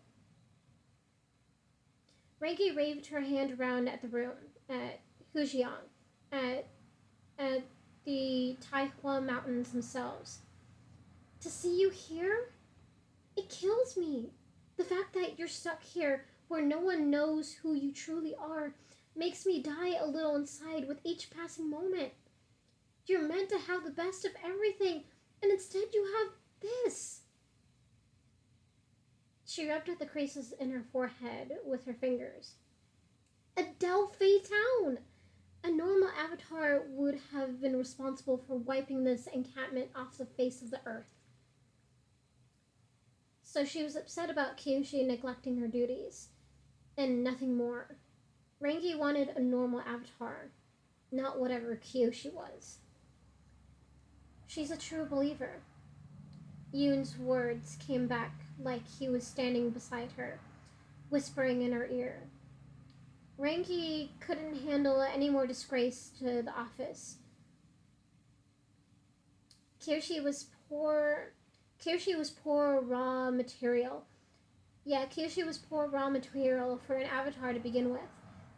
the room, at Hujiang, at the Taihua Mountains themselves. To see you here? It kills me. The fact that you're stuck here where no one knows who you truly are, makes me die a little inside with each passing moment. You're meant to have the best of everything, and instead you have this. She rubbed at the creases in her forehead with her fingers. A Delphi town! A normal avatar would have been responsible for wiping this encampment off the face of the earth. So she was upset about Kyoshi neglecting her duties, and nothing more. Rangi wanted a normal avatar, not whatever Kyoshi was. She's a true believer. Yoon's words came back like he was standing beside her, whispering in her ear. Rangi couldn't handle any more disgrace to the office. Kyoshi was poor raw material. Yeah, Kyoshi was poor raw material for an avatar to begin with,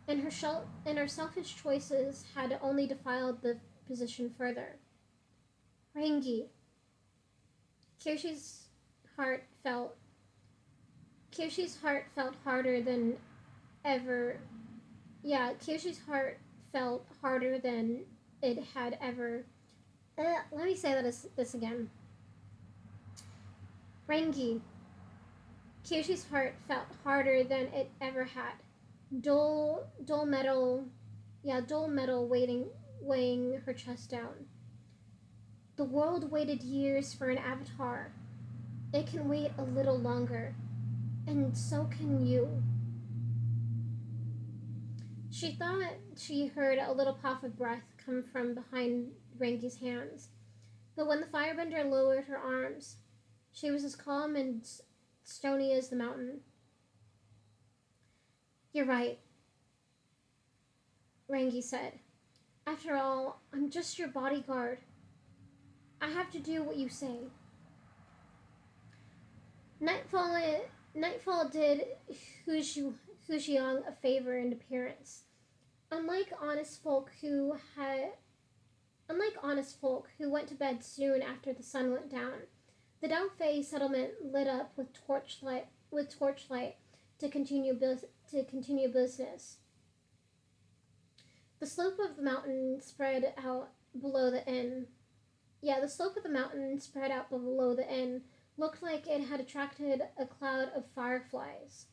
and her selfish choices had only defiled the position further. Rangi. Kyoshi's heart felt harder than ever. Yeah, Kyoshi's heart felt harder than it had ever. Let me say this again. Rangi. Kyoshi's heart felt harder than it ever had. Dull metal weighing her chest down. The world waited years for an avatar. It can wait a little longer, and so can you. She thought she heard a little puff of breath come from behind Rangi's hands, but when the firebender lowered her arms, she was as calm and stony as the mountain. You're right, Rangi said. After all, I'm just your bodyguard. I have to do what you say. Nightfall did Hujiang a favor in appearance. Unlike honest folk who went to bed soon after the sun went down, the Daofei settlement lit up with torchlight to continue business. The slope of the mountain spread out below the inn. Looked like it had attracted a cloud of fireflies.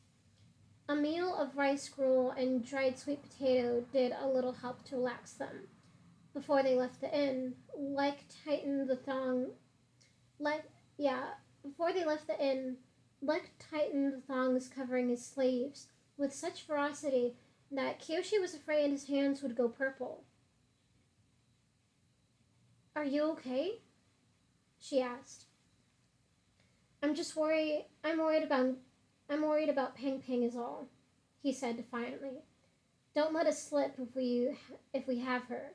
A meal of rice gruel and dried sweet potato did a little help to relax them. Before they left the inn, Lek tightened the thongs covering his sleeves with such ferocity that Kyoshi was afraid his hands would go purple. Are you okay? She asked. I'm worried about Pang Pang is all, he said defiantly. Don't let it slip if we have her.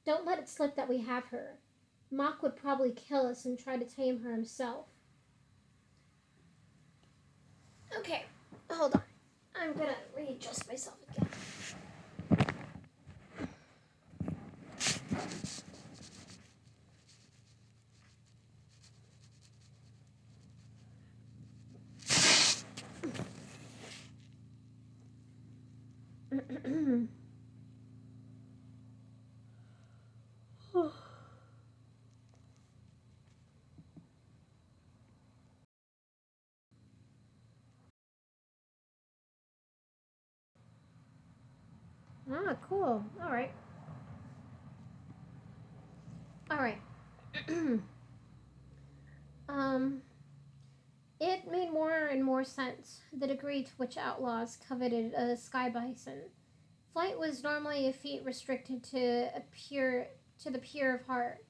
Don't let it slip that we have her. Mok would probably kill us and try to tame her himself. Okay, hold on. I'm gonna readjust myself again. Ah, cool. All right. It made more and more sense, the degree to which outlaws coveted a sky bison. Flight was normally a feat restricted to the pure of heart.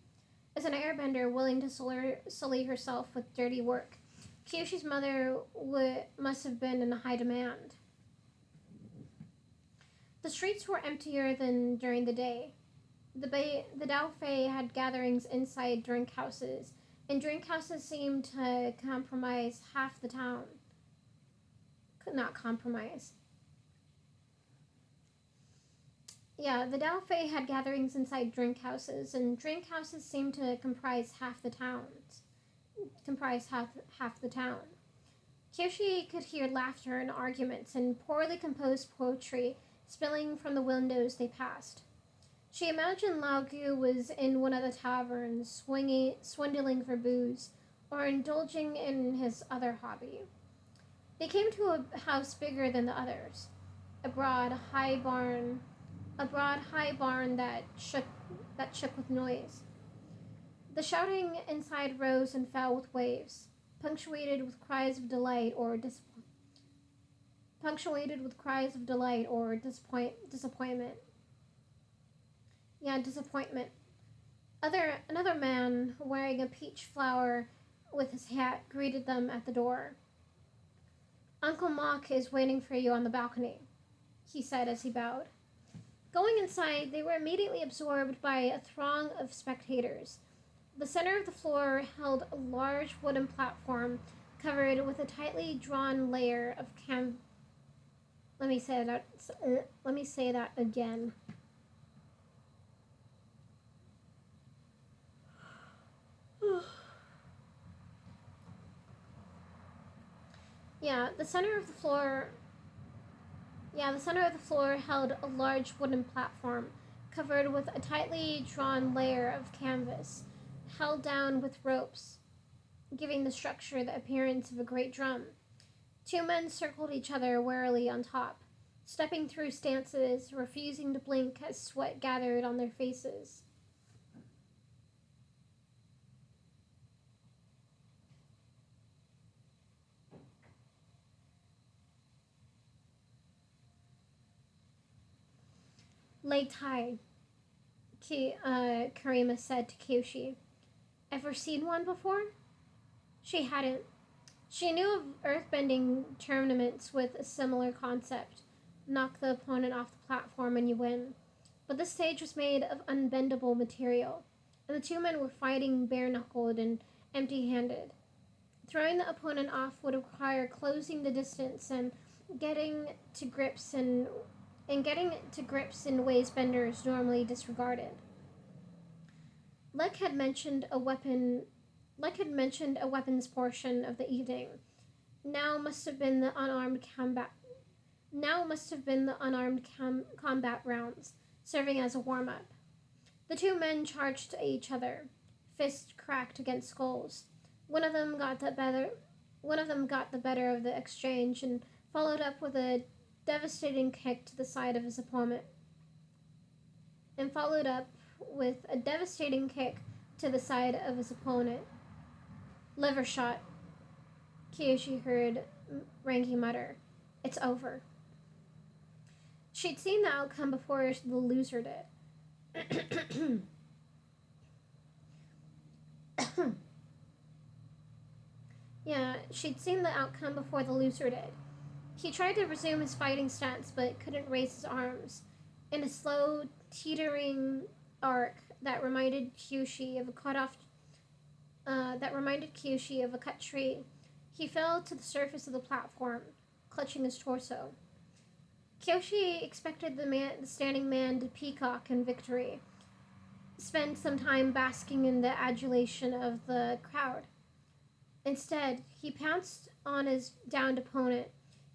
As an airbender willing to sully herself with dirty work, Kyoshi's mother must have been in high demand. The streets were emptier than during the day. The Daofei had gatherings inside drink houses, and drink houses seemed to compromise half the town. Not compromise. Yeah, the Daofei had gatherings inside drink houses, and drink houses seemed to comprise half the town. Kyoshi could hear laughter and arguments and poorly composed poetry spilling from the windows they passed. She imagined Lao Gu was in one of the taverns, swindling for booze, or indulging in his other hobby. They came to a house bigger than the others, a broad, high barn, that shook with noise. The shouting inside rose and fell with waves, punctuated with cries of delight or disappointment. Yeah, disappointment. Another man wearing a peach flower with his hat greeted them at the door. Uncle Mock is waiting for you on the balcony, he said as he bowed. Going inside, they were immediately absorbed by a throng of spectators. The center of the floor held a large wooden platform covered with a tightly drawn layer of Let me say that again. The center of the floor held a large wooden platform covered with a tightly drawn layer of canvas, held down with ropes, giving the structure the appearance of a great drum. Two men circled each other warily on top, stepping through stances, refusing to blink as sweat gathered on their faces. Leg tie, Karima said to Kyoshi. Ever seen one before? She hadn't. She knew of earthbending tournaments with a similar concept. Knock the opponent off the platform and you win. But this stage was made of unbendable material, and the two men were fighting bare-knuckled and empty-handed. Throwing the opponent off would require closing the distance and getting to grips in ways benders normally disregarded. Lek had mentioned a weapons portion of the evening. Now must have been the unarmed combat rounds, serving as a warm-up. The two men charged each other, fists cracked against skulls. One of them got the better of the exchange and followed up with a devastating kick to the side of his opponent. Liver shot, Kyoshi heard Ranky mutter. It's over. She'd seen the outcome before the loser did. She'd seen the outcome before the loser did. He tried to resume his fighting stance, but couldn't raise his arms. In a slow, teetering arc that reminded Kyoshi of a cut tree, he fell to the surface of the platform, clutching his torso. Kyoshi expected the standing man to peacock in victory, spend some time basking in the adulation of the crowd. Instead, he pounced on his downed opponent.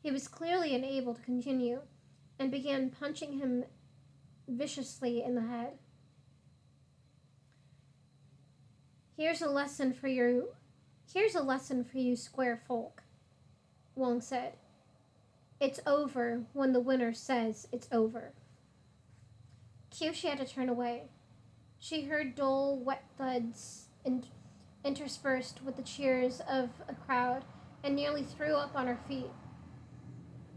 He was clearly unable to continue, and began punching him viciously in the head. Here's a lesson for you, square folk, Wong said. It's over when the winner says it's over. Kyoshi had to turn away. She heard dull, wet thuds interspersed with the cheers of a crowd, and nearly threw up on her feet.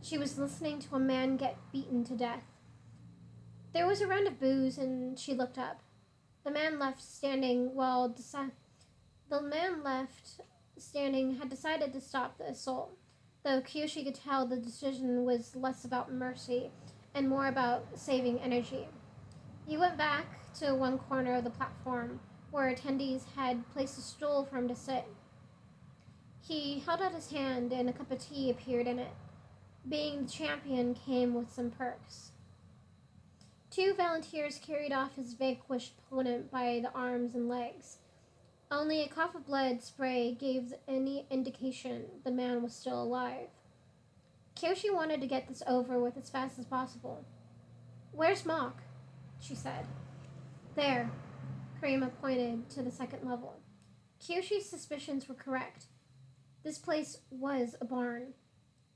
She was listening to a man get beaten to death. There was a round of boos, and she looked up. The man left standing had decided to stop the assault, though Kyoshi could tell the decision was less about mercy and more about saving energy. He went back to one corner of the platform, where attendees had placed a stool for him to sit. He held out his hand, and a cup of tea appeared in it. Being the champion came with some perks. Two volunteers carried off his vanquished opponent by the arms and legs. Only a cough of blood spray gave any indication the man was still alive. Kyoshi wanted to get this over with as fast as possible. Where's Mock? She said. There. Karima pointed to the second level. Kyoshi's suspicions were correct. This place was a barn.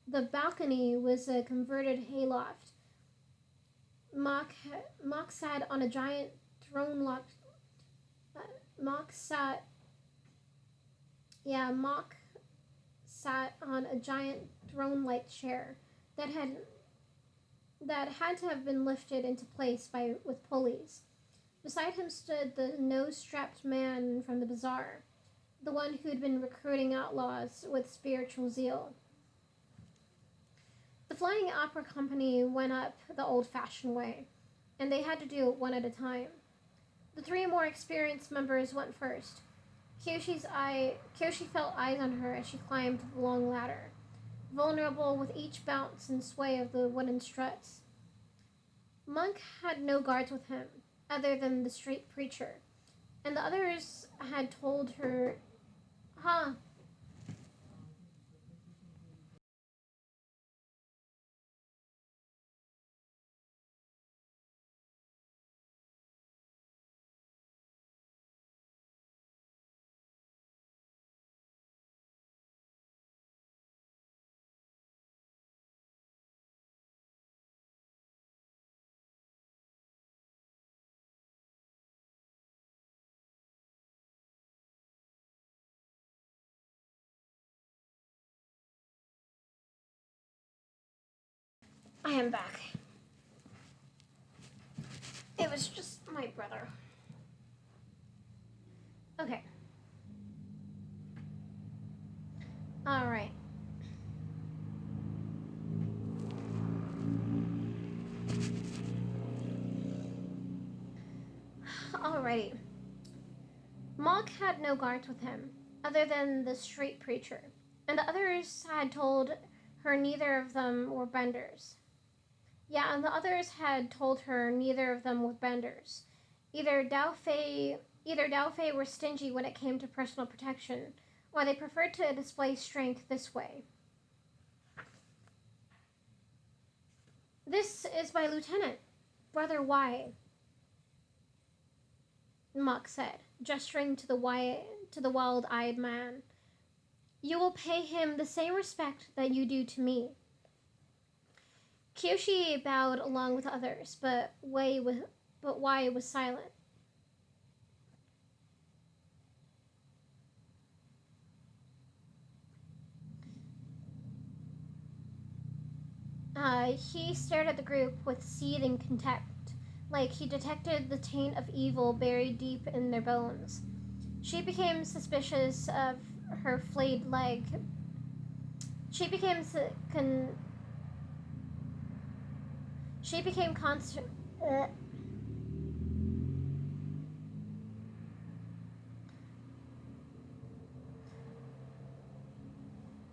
The balcony was a converted hayloft. Mock sat on a giant throne-locked... Mock sat on a giant throne-like chair that had to have been lifted into place with pulleys. Beside him stood the nose-strapped man from the bazaar, the one who'd been recruiting outlaws with spiritual zeal. The flying opera company went up the old-fashioned way, and they had to do it one at a time. The three more experienced members went first. Kyoshi felt eyes on her as she climbed the long ladder, vulnerable with each bounce and sway of the wooden struts. Monk had no guards with him, other than the street preacher, and the others had told her, I am back. It was just my brother. Okay. Alright. Alrighty. Mock had no guards with him, other than the street preacher, and the others had told her neither of them were benders. Yeah, and the others had told her neither of them were benders. Either Dao Fei were stingy when it came to personal protection, or they preferred to display strength this way. This is my lieutenant, Brother Y, Mock said, gesturing to the wild-eyed man. You will pay him the same respect that you do to me. Kyoshi bowed along with others, but Y was silent. He stared at the group with seething contempt, like he detected the taint of evil buried deep in their bones. She became suspicious of her flayed leg.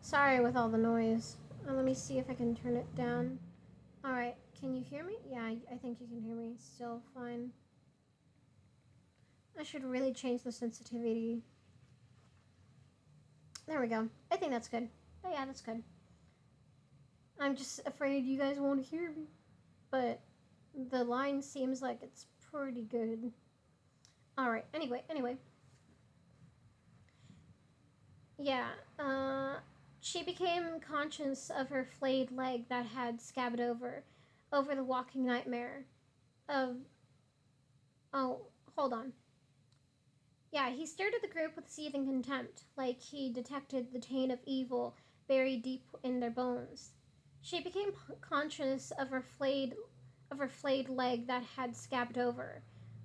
Sorry with all the noise. Let me see if I can turn it down. Alright, can you hear me? Yeah, I think you can hear me. Still fine. I should really change the sensitivity. There we go. I think that's good. Oh, yeah, that's good. I'm just afraid you guys won't hear me. But the line seems like it's pretty good. Alright, anyway. Yeah, she became conscious of her flayed leg that had scabbed over the walking nightmare of... Oh, hold on. Yeah, he stared at the group with seething contempt, like he detected the taint of evil buried deep in their bones. She became conscious of her flayed leg that had scabbed over,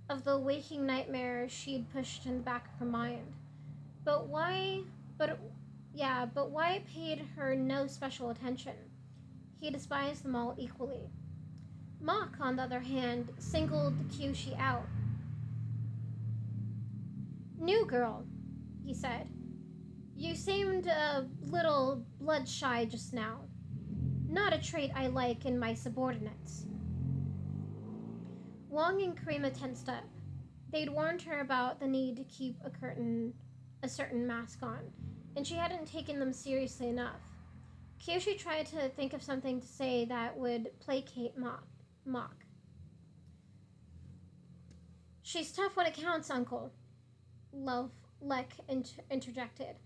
of the waking nightmare she'd pushed in the back of her mind. But why paid her no special attention? He despised them all equally. Mock, on the other hand, singled Kyoshi out. New girl, he said. You seemed a little blood-shy just now. Not a trait I like in my subordinates. Wong and Karima tensed up. They'd warned her about the need to keep a certain mask on, and she hadn't taken them seriously enough. Kyoshi tried to think of something to say that would placate Mock. She's tough when it counts, Uncle, Lek interjected.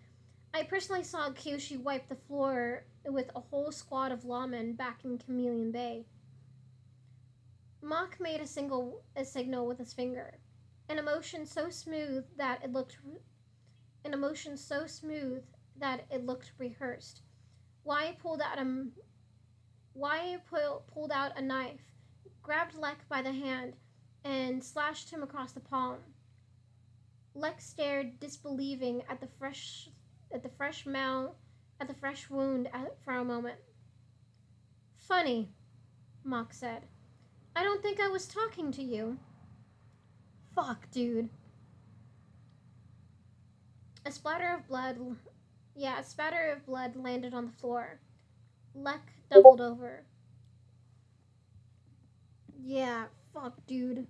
I personally saw Kyoshi wipe the floor with a whole squad of lawmen back in Chameleon Bay. Mock made a signal with his finger, an emotion so smooth that it looked rehearsed. Pulled out a knife, grabbed Lek by the hand, and slashed him across the palm. Lek stared disbelieving at the fresh wound for a moment. Funny, Mock said. I don't think I was talking to you. Fuck, dude. A spatter of blood landed on the floor. Lek doubled over. Yeah, fuck, dude.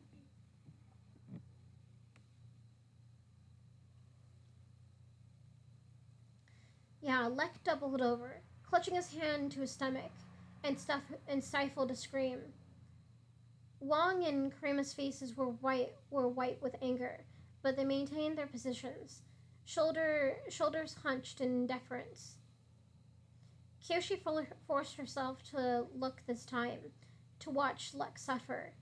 Yeah, Lek doubled over, clutching his hand to his stomach, and stifled a scream. Wong and Krema's faces were white with anger, but they maintained their positions, shoulders hunched in deference. Kyoshi forced herself to look this time, to watch Lek suffer.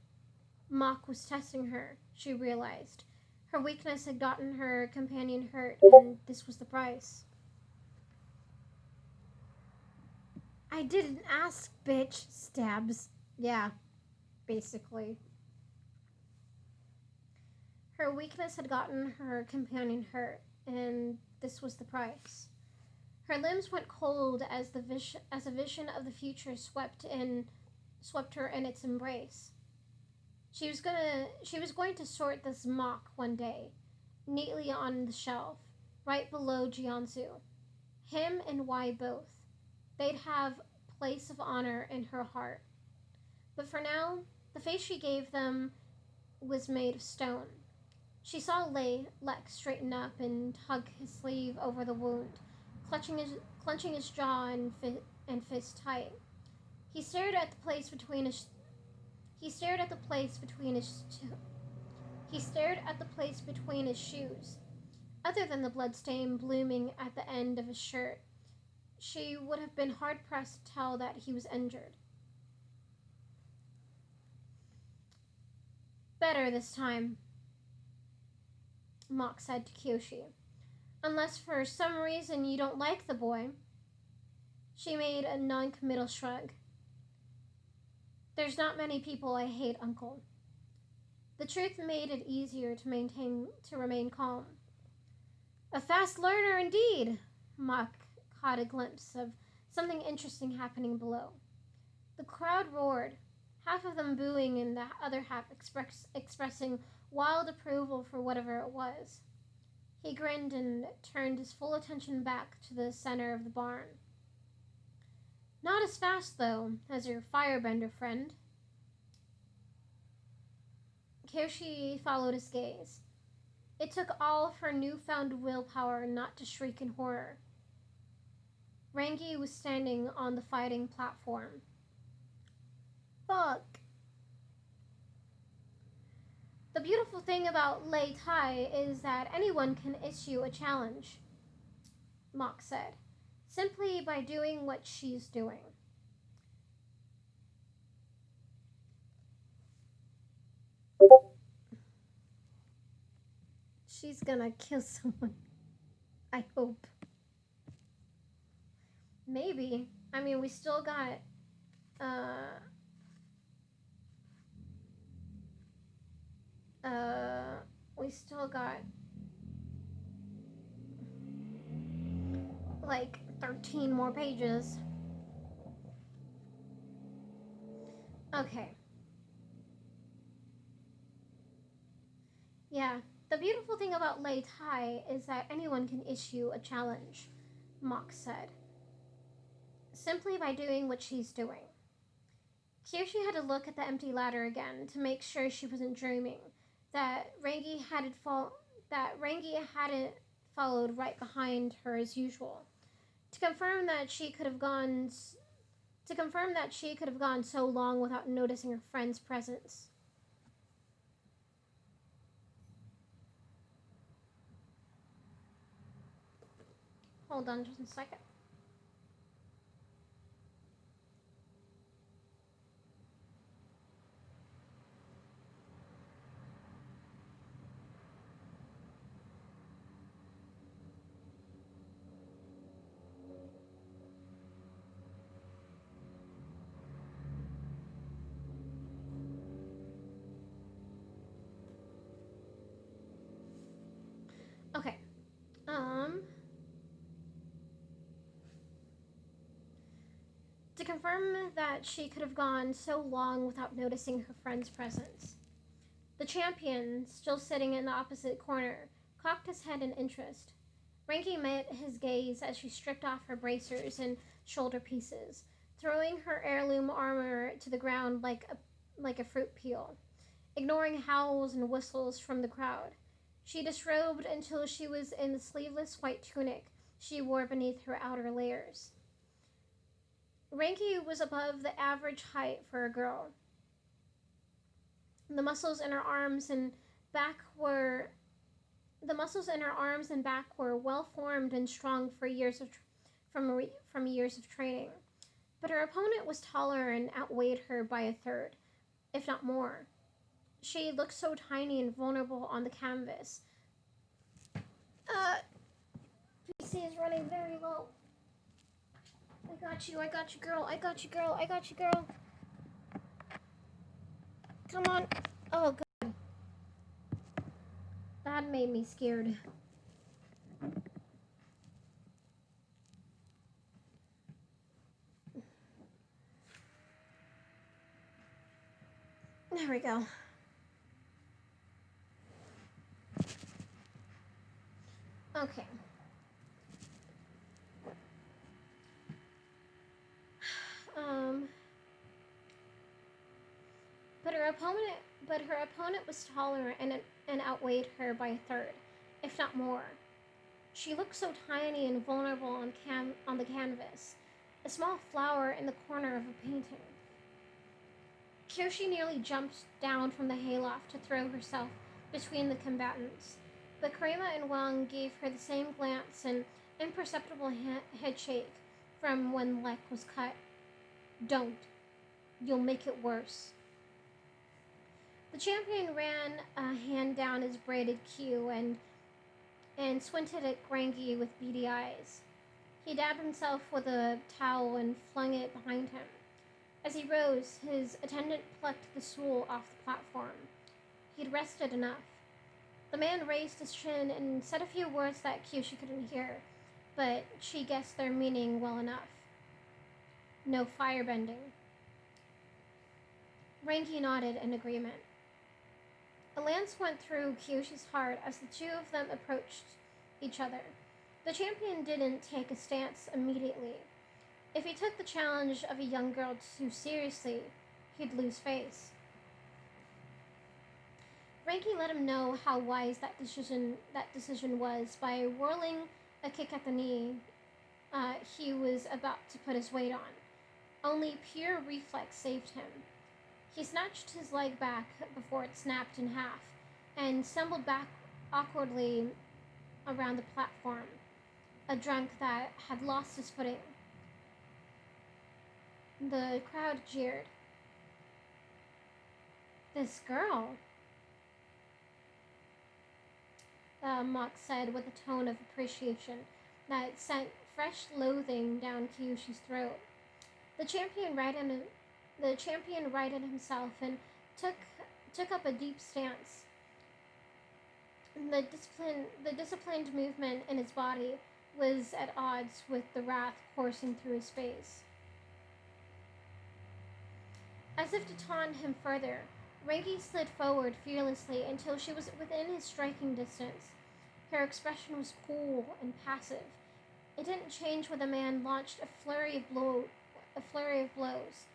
Mock was testing her, she realized. Her weakness had gotten her companion hurt, and this was the price. I didn't ask, bitch. Stabs. Yeah, basically. Her weakness had gotten her companion hurt, and this was the price. Her limbs went cold as a vision of the future swept her in its embrace. She was going to sort this mock one day, neatly on the shelf, right below Jiansu. Him and Y both. They'd have place of honor in her heart. But for now, the face she gave them was made of stone. She saw Lek straighten up and hug his sleeve over the wound, clenching his jaw and fist tight. He stared at the place between his shoes. Other than the bloodstain blooming at the end of his shirt, she would have been hard-pressed to tell that he was injured. Better this time, Mock said to Kyoshi. Unless for some reason you don't like the boy. She made a non-committal shrug. There's not many people I hate, Uncle. The truth made it easier to remain calm. A fast learner indeed, Mock caught a glimpse of something interesting happening below. The crowd roared, half of them booing and the other half expressing wild approval for whatever it was. He grinned and turned his full attention back to the center of the barn. Not as fast, though, as your firebender friend. Kyoshi followed his gaze. It took all of her newfound willpower not to shriek in horror. Rangi was standing on the fighting platform. Fuck. The beautiful thing about Lei Tai is that anyone can issue a challenge, Mock said, simply by doing what she's doing. She's gonna kill someone. I hope. Maybe. I mean, we still got, like 13 more pages. Okay. Yeah, the beautiful thing about Lei Tai is that anyone can issue a challenge, Mock said, simply by doing what she's doing. Kyoshi had to look at the empty ladder again to make sure she wasn't dreaming, that Rangi hadn't followed right behind her as usual, to confirm that she could have gone so long without noticing her friend's presence. Hold on just a second. Okay. To confirm that she could have gone so long without noticing her friend's presence. The champion, still sitting in the opposite corner, cocked his head in interest. Ranky met his gaze as she stripped off her bracers and shoulder pieces, throwing her heirloom armor to the ground like a fruit peel, ignoring howls and whistles from the crowd. She disrobed until she was in the sleeveless white tunic she wore beneath her outer layers. Ranky was above the average height for a girl. The muscles in her arms and back were well formed and strong for from years of training. But her opponent was taller and outweighed her by a third, if not more. She looked so tiny and vulnerable on the canvas. PC is running very low. I got you, girl. I got you, girl. Come on. Oh, God. That made me scared. There we go. Okay. But her opponent was taller and outweighed her by a third, if not more. She looked so tiny and vulnerable on the canvas, a small flower in the corner of a painting. Kyoshi nearly jumped down from the hayloft to throw herself between the combatants, but Karima and Wang gave her the same glance and imperceptible headshake from when Lek was cut. Don't. You'll make it worse. The champion ran a hand down his braided queue and squinted at Grangy with beady eyes. He dabbed himself with a towel and flung it behind him. As he rose, his attendant plucked the stool off the platform. He'd rested enough. The man raised his chin and said a few words that Kyoshi couldn't hear, but she guessed their meaning well enough. No firebending. Ranky nodded in agreement. A lance went through Kyoshi's heart as the two of them approached each other. The champion didn't take a stance immediately. If he took the challenge of a young girl too seriously, he'd lose face. Ranky let him know how wise that decision was by whirling a kick at the knee he was about to put his weight on. Only pure reflex saved him. He snatched his leg back before it snapped in half and stumbled back awkwardly around the platform, a drunk that had lost his footing. The crowd jeered. This girl, Mock said with a tone of appreciation that sent fresh loathing down Kyoshi's throat. The champion righted himself and took up a deep stance. The disciplined movement in his body was at odds with the wrath coursing through his face. As if to taunt him further, Ranky slid forward fearlessly until she was within his striking distance. Her expression was cool and passive. It didn't change when the man launched a flurry of blows.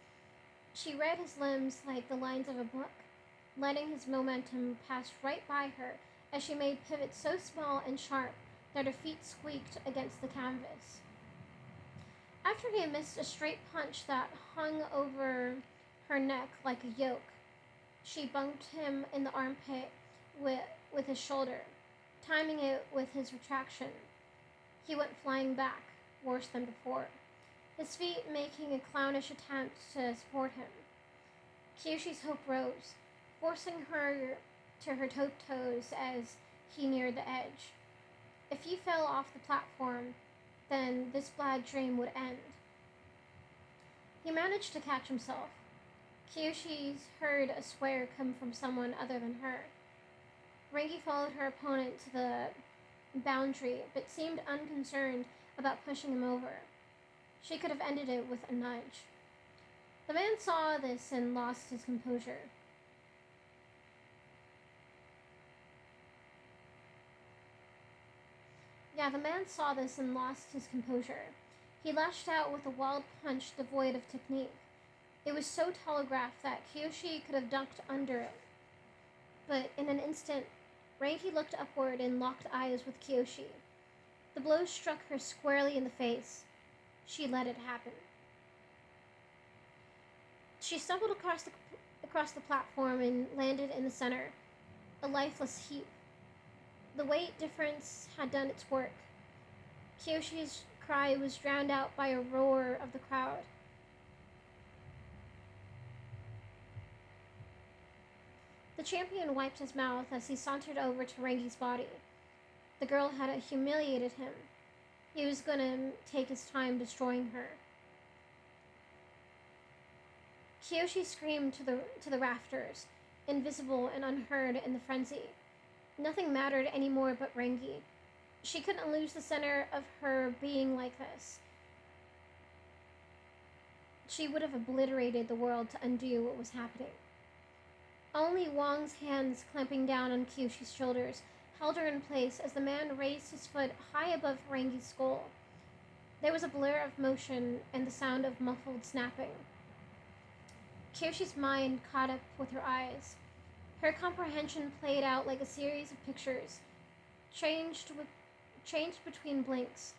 She read his limbs like the lines of a book, letting his momentum pass right by her as she made pivots so small and sharp that her feet squeaked against the canvas. After he missed a straight punch that hung over her neck like a yoke, she bumped him in the armpit with his shoulder, timing it with his retraction. He went flying back, worse than before, his feet making a clownish attempt to support him. Kyoshi's hope rose, forcing her to her toes as he neared the edge. If he fell off the platform, then this bad dream would end. He managed to catch himself. Kyoshi's heard a swear come from someone other than her. Rengi followed her opponent to the boundary, but seemed unconcerned about pushing him over. She could have ended it with a nudge. The man saw this and lost his composure. He lashed out with a wild punch devoid of technique. It was so telegraphed that Kyoshi could have ducked under it. But in an instant, Renki looked upward and locked eyes with Kyoshi. The blow struck her squarely in the face. She let it happen. She stumbled across the platform and landed in the center, a lifeless heap. The weight difference had done its work. Kyoshi's cry was drowned out by a roar of the crowd. The champion wiped his mouth as he sauntered over to Rengi's body. The girl had humiliated him. He was going to take his time destroying her. Kyoshi screamed to the rafters, invisible and unheard in the frenzy. Nothing mattered anymore but Rengi. She couldn't lose the center of her being like this. She would have obliterated the world to undo what was happening. Only Wang's hands clamping down on Kyoshi's shoulders held her in place as the man raised his foot high above Rengi's skull. There was a blur of motion and the sound of muffled snapping. Kyoshi's mind caught up with her eyes. Her comprehension played out like a series of pictures, changed between blinks.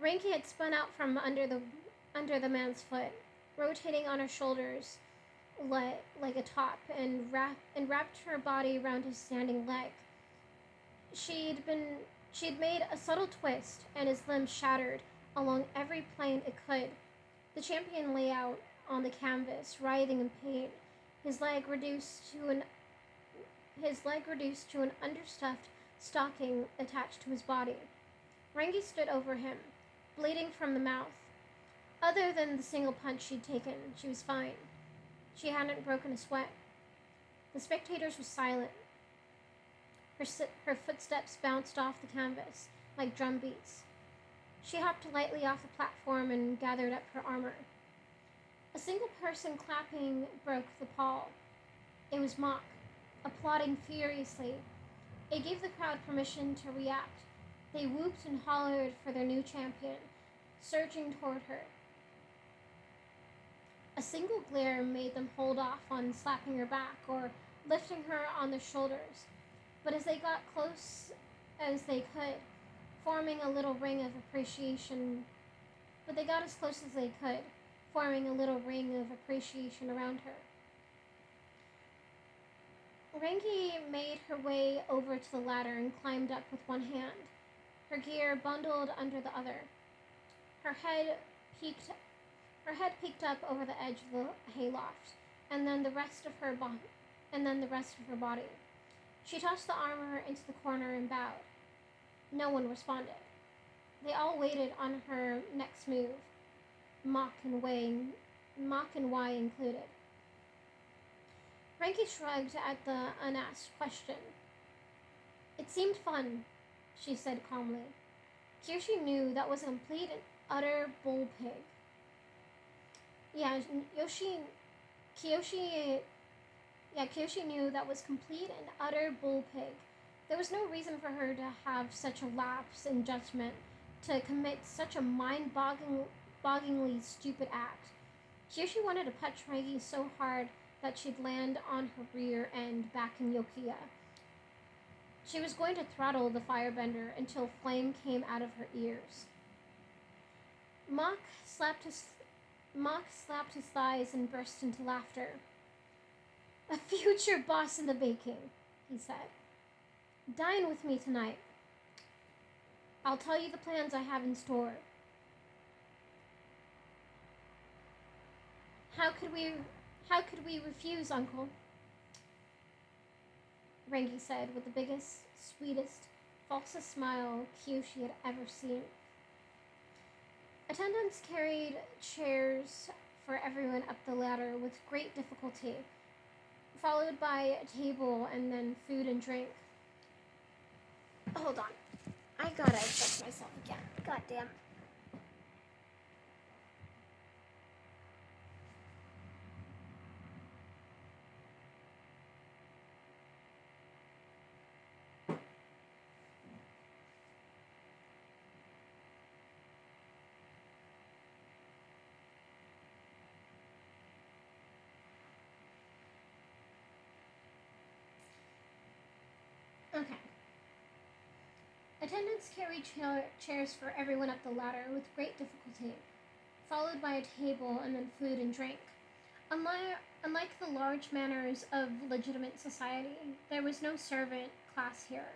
Rengi had spun out from under the man's foot, rotating on her shoulders like a top, and wrapped her body around his standing leg. She'd made a subtle twist, and his limbs shattered along every plane it could. The champion lay out on the canvas, writhing in pain, his leg reduced to an understuffed stocking attached to his body. Rengi stood over him, bleeding from the mouth. Other than the single punch she'd taken, she was fine. She hadn't broken a sweat. The spectators were silent. Her footsteps bounced off the canvas like drum beats. She hopped lightly off the platform and gathered up her armor. A single person clapping broke the pall. It was Mock, applauding furiously. It gave the crowd permission to react. They whooped and hollered for their new champion, surging toward her. A single glare made them hold off on slapping her back or lifting her on their shoulders, but as they got close as they could, forming a little ring of appreciation around her. Rengi made her way over to the ladder and climbed up with one hand, her gear bundled under the other. Her head peeked up over the edge of the hayloft, and then the rest of her body. She tossed the armor into the corner and bowed. No one responded. They all waited on her next move, Mock and Y included. Rengi shrugged at the unasked question. It seemed fun, she said calmly. Kyoshi knew that was a complete and utter bull pig. Kyoshi knew that was complete and utter bull pig. There was no reason for her to have such a lapse in judgment, to commit such a mind-bogglingly stupid act. Kyoshi wanted to punch Rengi so hard that she'd land on her rear end back in Yokiya. She was going to throttle the firebender until flame came out of her ears. Mock slapped his thighs and burst into laughter. A future boss in the baking, he said. Dine with me tonight. I'll tell you the plans I have in store. How could we refuse, Uncle? Rengi said with the biggest, sweetest, falsest smile Kyoshi had ever seen. Attendants carried chairs for everyone up the ladder with great difficulty, followed by a table and then food and drink. Hold on. I gotta adjust myself again. Goddamn. Okay. Attendants carried chairs for everyone up the ladder with great difficulty, followed by a table and then food and drink. Unlike the large manners of legitimate society, there was no servant class here.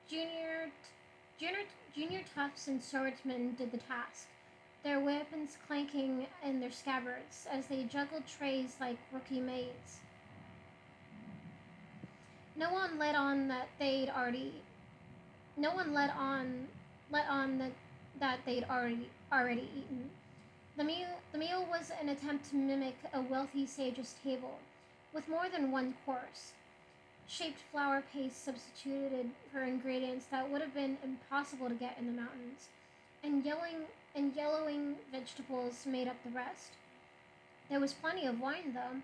Junior, junior toughs and swordsmen did the task, their weapons clanking in their scabbards as they juggled trays like rookie maids. No one let on that they'd already eaten. The meal was an attempt to mimic a wealthy sage's table, with more than one course. Shaped flour paste substituted for ingredients that would have been impossible to get in the mountains, and yellowing vegetables made up the rest. There was plenty of wine, though.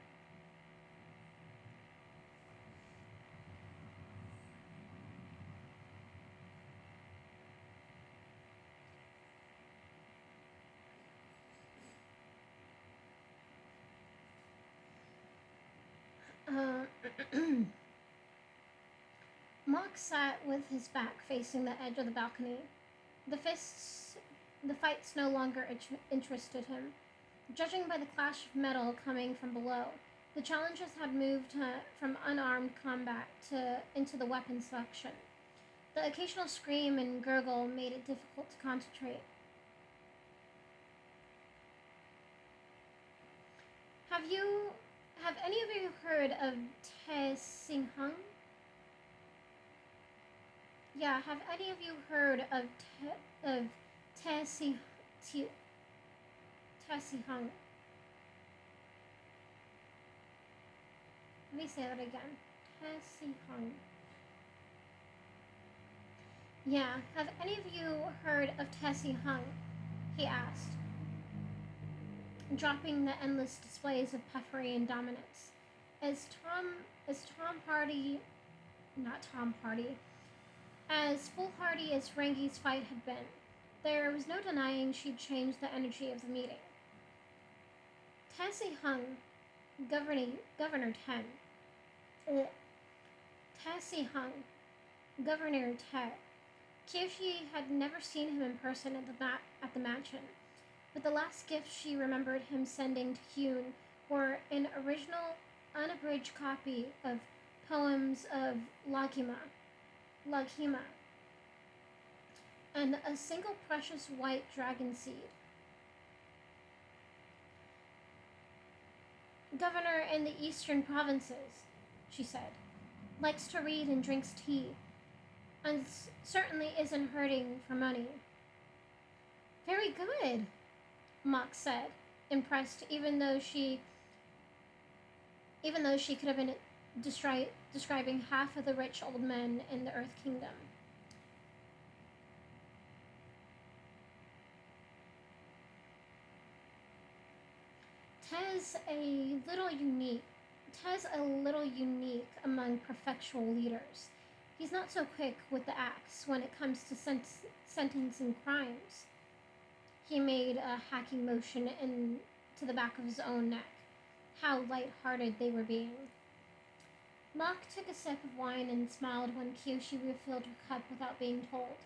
Mock sat with his back facing the edge of the balcony. The fights no longer interested him. Judging by the clash of metal coming from below, the challengers had moved from unarmed combat into the weapon selection. The occasional scream and gurgle made it difficult to concentrate. Have any of you heard of Te Sing Hung? Yeah, have any of you heard of Te Sing Hung? Let me say that again. Te Sing Hung. Yeah, have any of you heard of Te Sing Hung? He asked, dropping the endless displays of puffery and dominance. As foolhardy as Rangi's fight had been, there was no denying she'd changed the energy of the meeting. Tessie Hung, Governor Ten. Tessie Hung, Governor Ten. Kyoshi had never seen him in person at the mansion, but the last gifts she remembered him sending to Hyun were an original, unabridged copy of poems of Laghima, and a single precious white dragon seed. Governor in the eastern provinces, she said, likes to read and drinks tea, and certainly isn't hurting for money. Very good, Mock said, impressed, even though she could have been describing half of the rich old men in the Earth Kingdom. Tez a little unique among prefectural leaders. He's not so quick with the axe when it comes to sentencing crimes. He made a hacking motion into the back of his own neck. How light-hearted they were being. Mock took a sip of wine and smiled when Kyoshi refilled her cup without being told.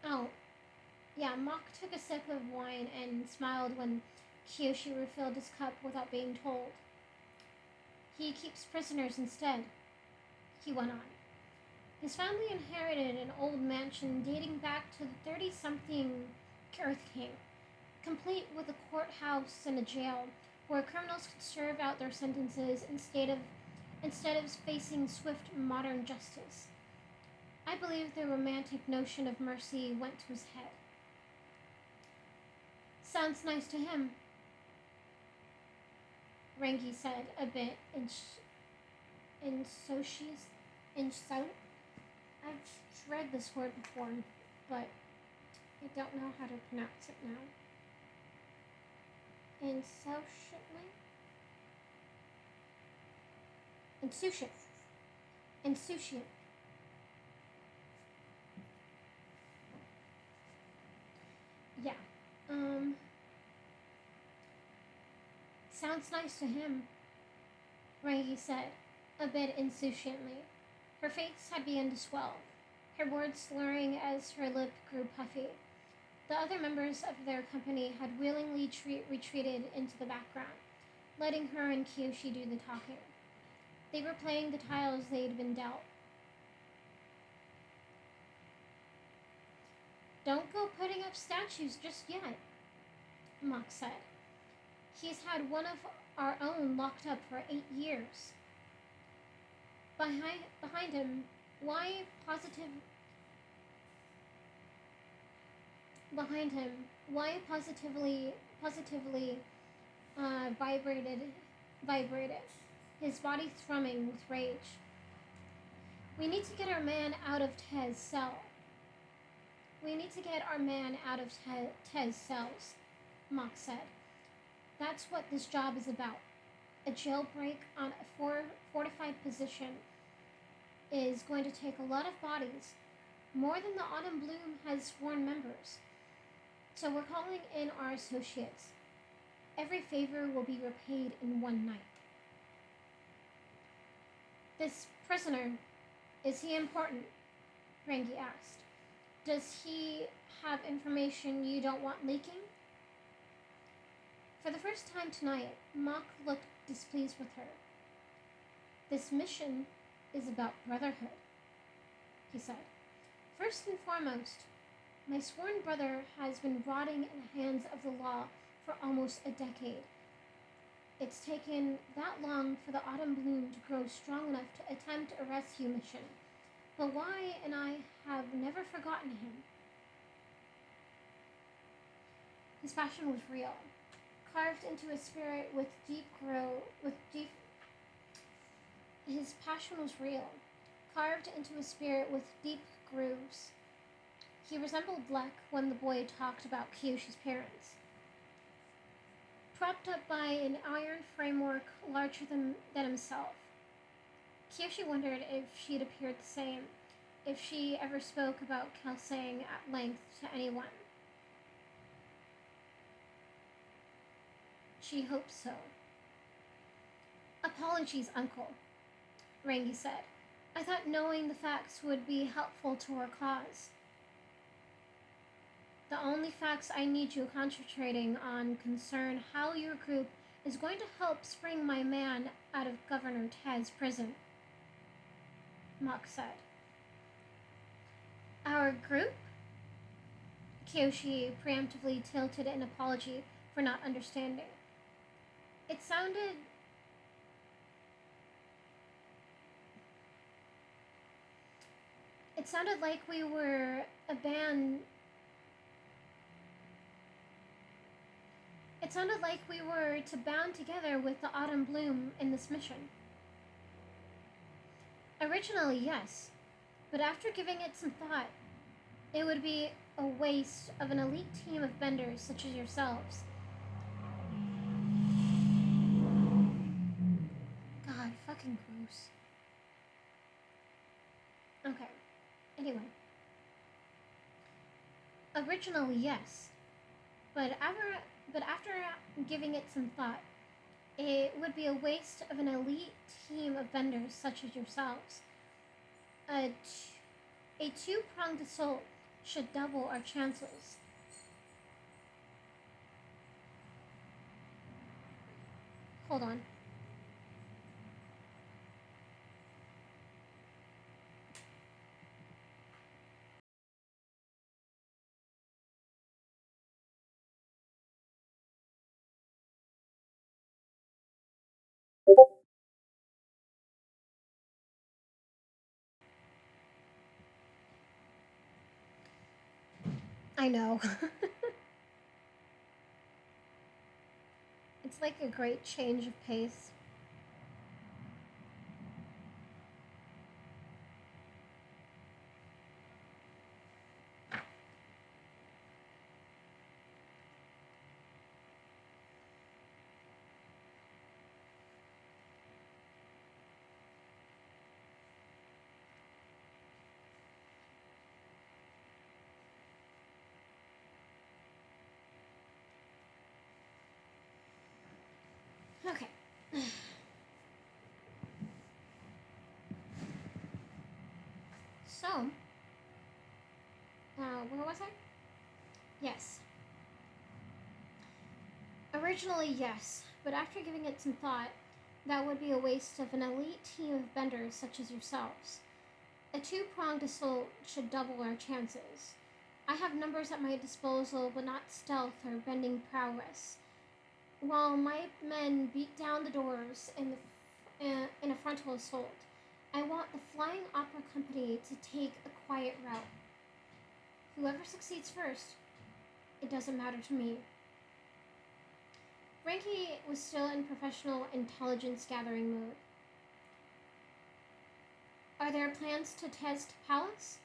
Oh, yeah, Mock took a sip of wine and smiled when Kyoshi refilled his cup without being told. He keeps prisoners instead. he went on. His family inherited an old mansion dating back to the 30-something Earth King, complete with a courthouse and a jail where criminals could serve out their sentences instead of facing swift modern justice. I believe the romantic notion of mercy went to his head. Sounds nice to him, Rangi said, a bit I've read this word before, but I don't know how to pronounce it now. Insouciant. Yeah. Sounds nice to him, Rangi said, a bit insouciantly. Her face had begun to swell, her words slurring as her lip grew puffy. The other members of their company had willingly retreated into the background, letting her and Kyoshi do the talking. They were playing the tiles they'd been dealt. Don't go putting up statues just yet, Mock said. He's had one of our own locked up for 8 years. Behind him, why positively vibrated, his body thrumming with rage. We need to get our man out of Tez's cell. Tez's cells, Mock said. That's what this job is about. A jailbreak on a fortified position is going to take a lot of bodies, more than the Autumn Bloom has sworn members. So we're calling in our associates. Every favor will be repaid in one night. This prisoner, is he important? Rangi asked. Does he have information you don't want leaking? For the first time tonight, Mock looked displeased with her. This mission is about brotherhood, he said. First and foremost, my sworn brother has been rotting in the hands of the law for almost a decade. It's taken that long for the Autumn Bloom to grow strong enough to attempt a rescue mission, but Y and I have never forgotten him. His passion was real, carved into his spirit with deep. His passion was real, carved into his spirit with deep grooves. He resembled Lek when the boy talked about Kyoshi's parents. Propped up by an iron framework larger than himself, Kyoshi wondered if she'd appeared the same, if she ever spoke about Kelsang at length to anyone. She hoped so. Apologies, Uncle, Rangi said. I thought knowing the facts would be helpful to our cause. The only facts I need you concentrating on concern how your group is going to help spring my man out of Governor Tez's prison, Mock said. Our group? Kyoshi preemptively tilted an apology for not understanding. It sounded like we were a band. It sounded like we were to band together with the Autumn Bloom in this mission. Originally, yes, but after giving it some thought, it would be a waste of an elite team of benders such as yourselves. God, fucking gross. Okay, anyway. Originally, yes, but after giving it some thought, it would be a waste of an elite team of benders such as yourselves. A two-pronged assault should double our chances. Hold on. I know. It's like a great change of pace. Okay. So, where was I? Yes. Originally, yes, but after giving it some thought, that would be a waste of an elite team of benders such as yourselves. A two-pronged assault should double our chances. I have numbers at my disposal, but not stealth or bending prowess. While my men beat down the doors in a frontal assault, I want the Flying Opera Company to take a quiet route. Whoever succeeds first, it doesn't matter to me. Frankie was still in professional intelligence gathering mode. Are there plans to test palace?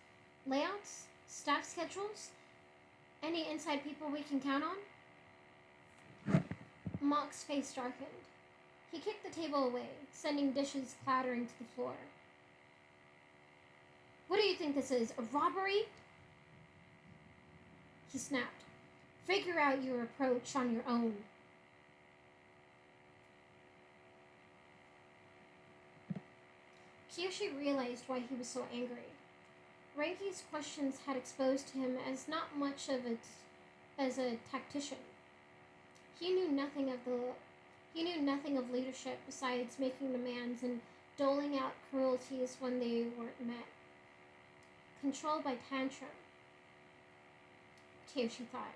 Layouts? Staff schedules? Any inside people we can count on? Mock's face darkened. He kicked the table away, sending dishes clattering to the floor. What do you think this is, a robbery? He snapped. Figure out your approach on your own. Kyoshi realized why he was so angry. Ranky's questions had exposed him as not much of as a tactician. He knew nothing of leadership besides making demands and doling out cruelties when they weren't met. Controlled by tantrum, Kyoshi thought.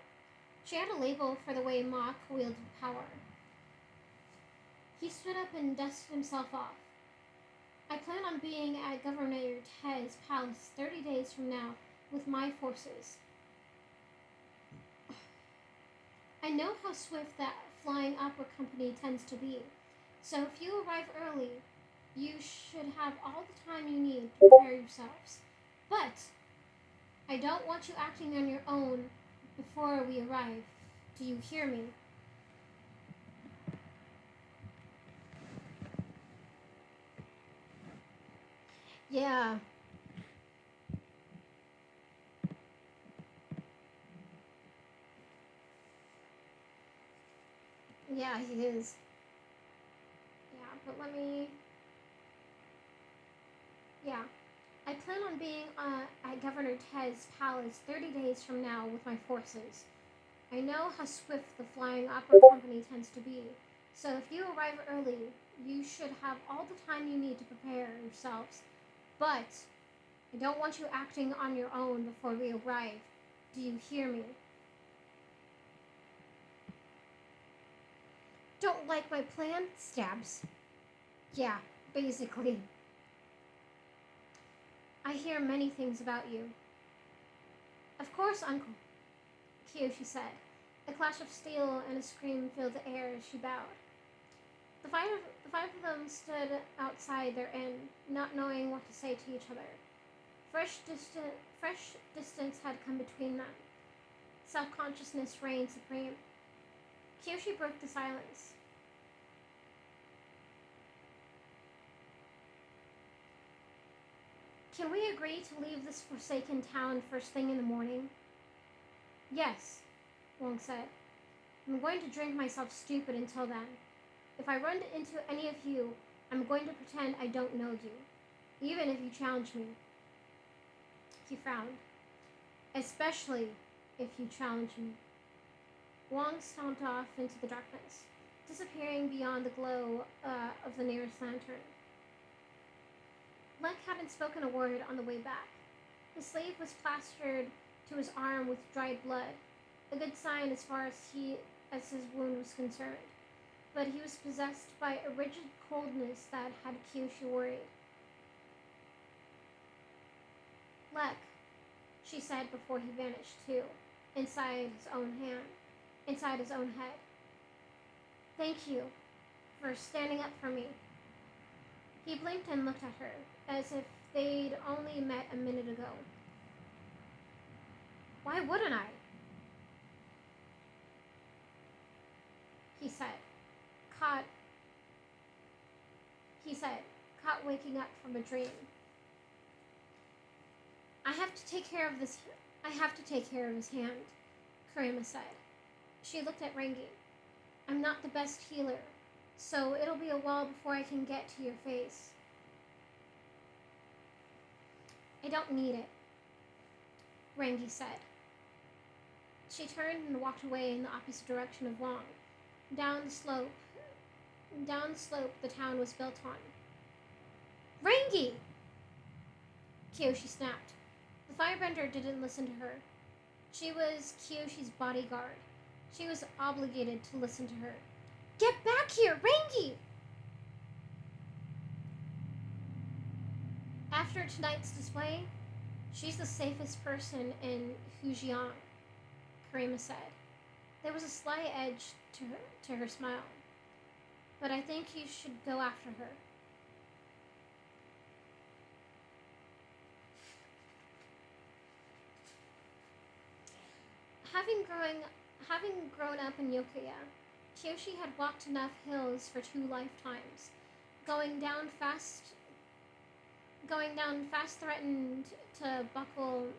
She had a label for the way Mock wielded power. He stood up and dusted himself off. I plan on being at Governor Ted's palace 30 days from now with my forces. I know how swift that Flying Opera Company tends to be, so if you arrive early, you should have all the time you need to prepare yourselves. But I don't want you acting on your own before we arrive. Do you hear me? Yeah. Yeah, he is. Yeah, but let me... Yeah. I plan on being at Governor Ted's palace 30 days from now with my forces. I know how swift the Flying Opera Company tends to be, so if you arrive early, you should have all the time you need to prepare yourselves. But I don't want you acting on your own before we arrive. Do you hear me? Don't like my plan? Stabs. Yeah, basically. I hear many things about you. Of course, Uncle, Kyoshi said. A clash of steel and a scream filled the air as she bowed. The five of them stood outside their inn, not knowing what to say to each other. Fresh distance had come between them. Self-consciousness reigned supreme. Kyoshi broke the silence. Can we agree to leave this forsaken town first thing in the morning? Yes, Wong said. I'm going to drink myself stupid until then. If I run into any of you, I'm going to pretend I don't know you, even if you challenge me. He frowned. Especially if you challenge me. Wong stomped off into the darkness, disappearing beyond the glow of the nearest lantern. Lek hadn't spoken a word on the way back. His sleeve was plastered to his arm with dried blood, a good sign as far as his wound was concerned. But he was possessed by a rigid coldness that had Kyoshi worried. Lek, she said before he vanished too. inside his own head. Thank you for standing up for me. He blinked and looked at her, as if they'd only met a minute ago. Why wouldn't I? He said, caught waking up from a dream. I have to take care of his hand, Karima said. She looked at Rangi. I'm not the best healer, so it'll be a while before I can get to your face. I don't need it, Rangi said. She turned and walked away in the opposite direction of Wong, down the slope the town was built on. Rangi! Kyoshi snapped. The firebender didn't listen to her. She was Kyoshi's bodyguard. She was obligated to listen to her. Get back here, Rangi! After tonight's display, she's the safest person in Fujian, Karima said. There was a sly edge to her smile. But I think you should go after her. Having grown up in Yokoya, Kyoshi had walked enough hills for 2 lifetimes. Going down fast threatened to buckle.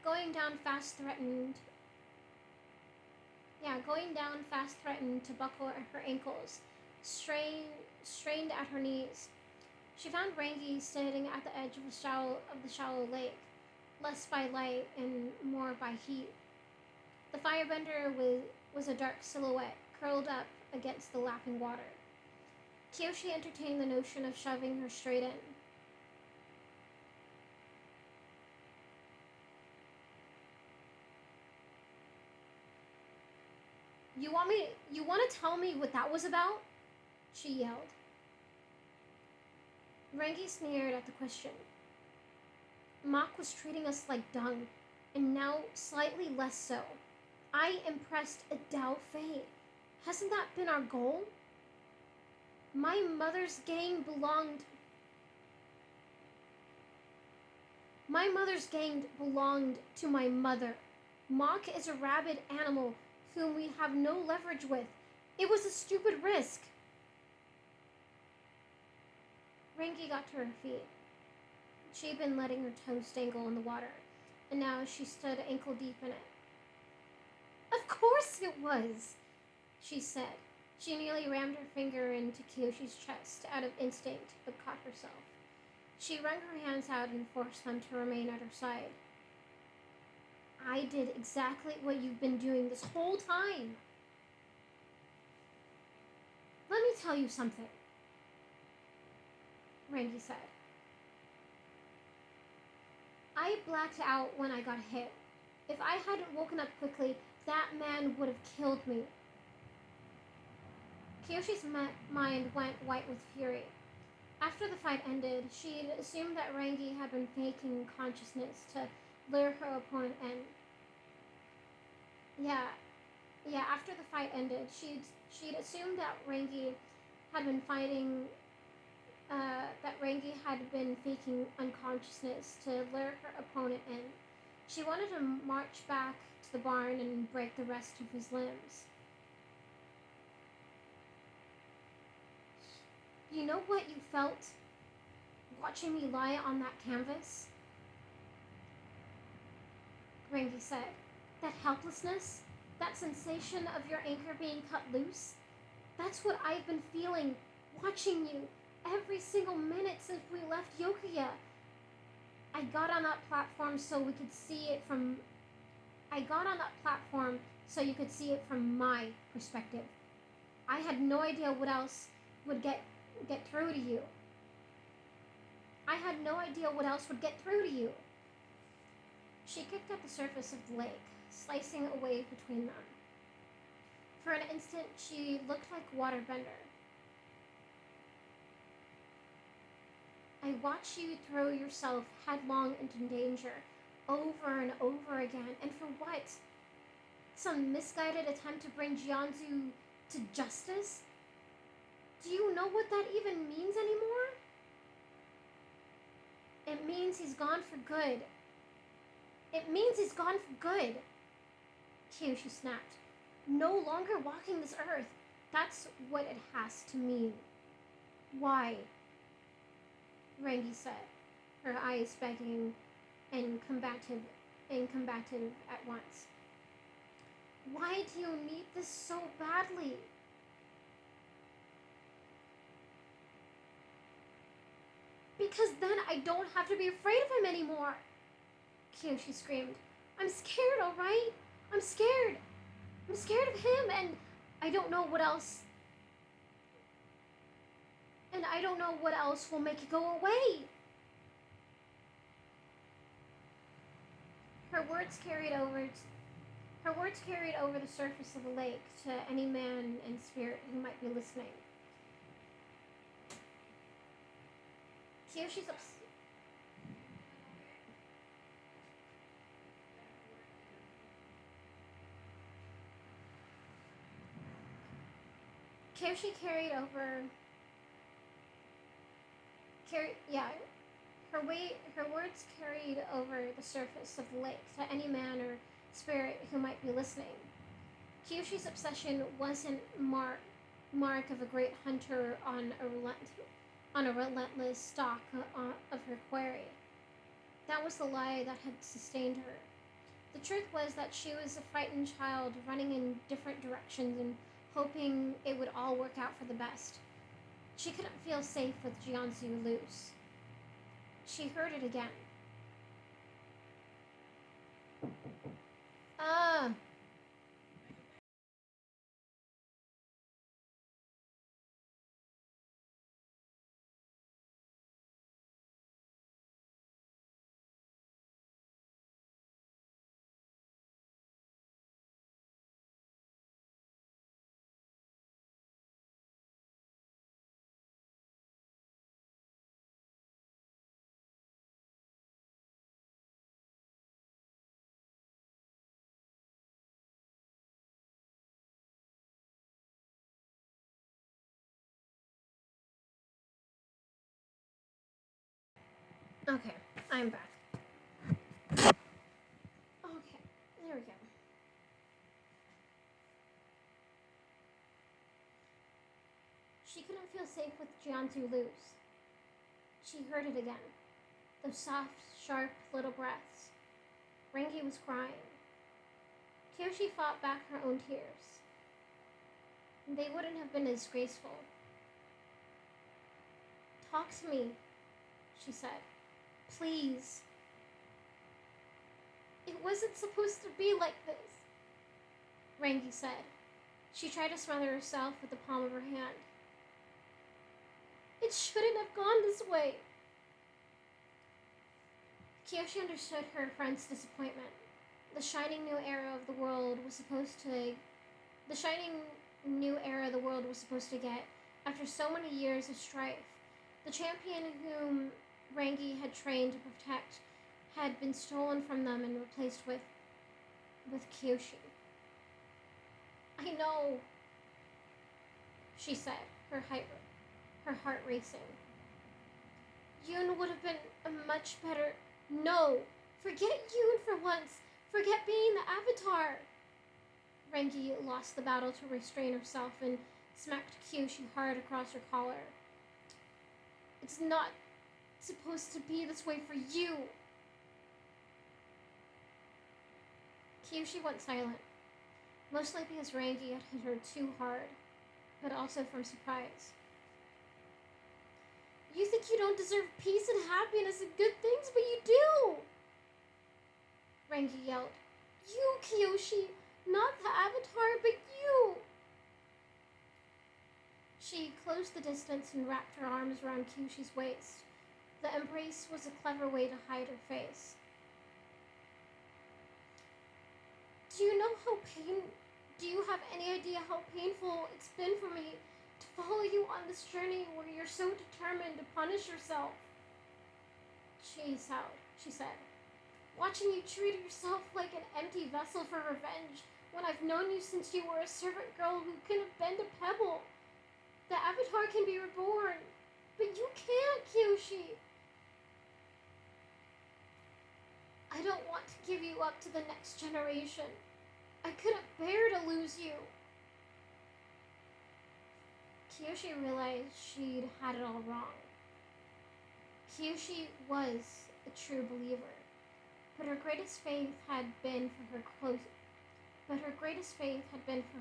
Going down fast threatened to buckle her ankles, strained at her knees. She found Rangi standing at the edge of the shallow lake, less by light and more by heat. The firebender was a dark silhouette curled up against the lapping water. Kyoshi entertained the notion of shoving her straight in. You want to tell me what that was about? She yelled. Rangi sneered at the question. Mach was treating us like dung, and now slightly less so. I impressed a Dao Fei. Hasn't that been our goal? My mother's gang belonged to my mother. Mach is a rabid animal whom we have no leverage with. It was a stupid risk. Rangi got to her feet. She'd been letting her toes dangle in the water, and now she stood ankle deep in it. Of course it was, she said. She nearly rammed her finger into Kyoshi's chest out of instinct, but caught herself. She wrung her hands out and forced them to remain at her side. I did exactly what you've been doing this whole time. Let me tell you something, Rangi said. I blacked out when I got hit. If I hadn't woken up quickly, that man would have killed me. Kyoshi's mind went white with fury. After the fight ended, she'd assumed that Rangi had been faking consciousness to lure her opponent in. After the fight ended, she'd assumed that Rangi had been faking unconsciousness to lure her opponent in. She wanted to march back to the barn and break the rest of his limbs. You know what you felt watching me lie on that canvas? Rangi said. That helplessness, that sensation of your anchor being cut loose, that's what I've been feeling watching you every single minute since we left Yokoya. I got on that platform so you could see it from my perspective. I had no idea what else would get through to you. She kicked at the surface of the lake, slicing away between them. For an instant, she looked like Waterbender. I watch you throw yourself headlong into danger over and over again. And for what? Some misguided attempt to bring Jianzu to justice? Do you know what that even means anymore? It means he's gone for good. It means he's gone for good. Kyoshi snapped. No longer walking this earth. That's what it has to mean. Why? Rangi said, her eyes begging and combative at once. Why do you need this so badly? Because then I don't have to be afraid of him anymore, Kyoshi screamed. I'm scared, alright? I'm scared. I'm scared of him, and I don't know what else. And I don't know what else will make it go away. Her words carried over the surface of the lake to any man and spirit who might be listening. Kyoshi's Kyoshi her words carried over the surface of the lake to any man or spirit who might be listening. Kyoshi's obsession wasn't mark of a great hunter on a relentless stalk of her quarry. That was the lie that had sustained her. The truth was that she was a frightened child running in different directions and hoping it would all work out for the best. She couldn't feel safe with Jianzu loose. She heard it again. Okay, I'm back. Okay, there we go. She couldn't feel safe with Jianzu loose. She heard it again. Those soft, sharp little breaths. Rangi was crying. Kyoshi fought back her own tears. They wouldn't have been as graceful. Talk to me, she said. Please. It wasn't supposed to be like this, Rangi said. She tried to smother herself with the palm of her hand. It shouldn't have gone this way. Kyoshi understood her friend's disappointment. The shining new era of the world was supposed to get after so many years of strife. The champion whom Rangi had trained to protect had been stolen from them and replaced with Kyoshi. I know, she said, her heart racing. Yoon would have been a much better... No! Forget Yoon for once! Forget being the Avatar! Rangi lost the battle to restrain herself and smacked Kyoshi hard across her collar. It's not supposed to be this way for you! Kyoshi went silent, mostly because Rangi had hit her too hard, but also from surprise. You think you don't deserve peace and happiness and good things, but you do! Rangi yelled. You, Kyoshi! Not the Avatar, but you! She closed the distance and wrapped her arms around Kyoshi's waist. The embrace was a clever way to hide her face. Do you have any idea how painful it's been for me to follow you on this journey where you're so determined to punish yourself? she said. Watching you treat yourself like an empty vessel for revenge when I've known you since you were a servant girl who couldn't bend a pebble. The Avatar can be reborn, but you can't, Kyoshi. I don't want to give you up to the next generation. I couldn't bear to lose you. Kyoshi realized she'd had it all wrong. Kyoshi was a true believer, but her greatest faith had been for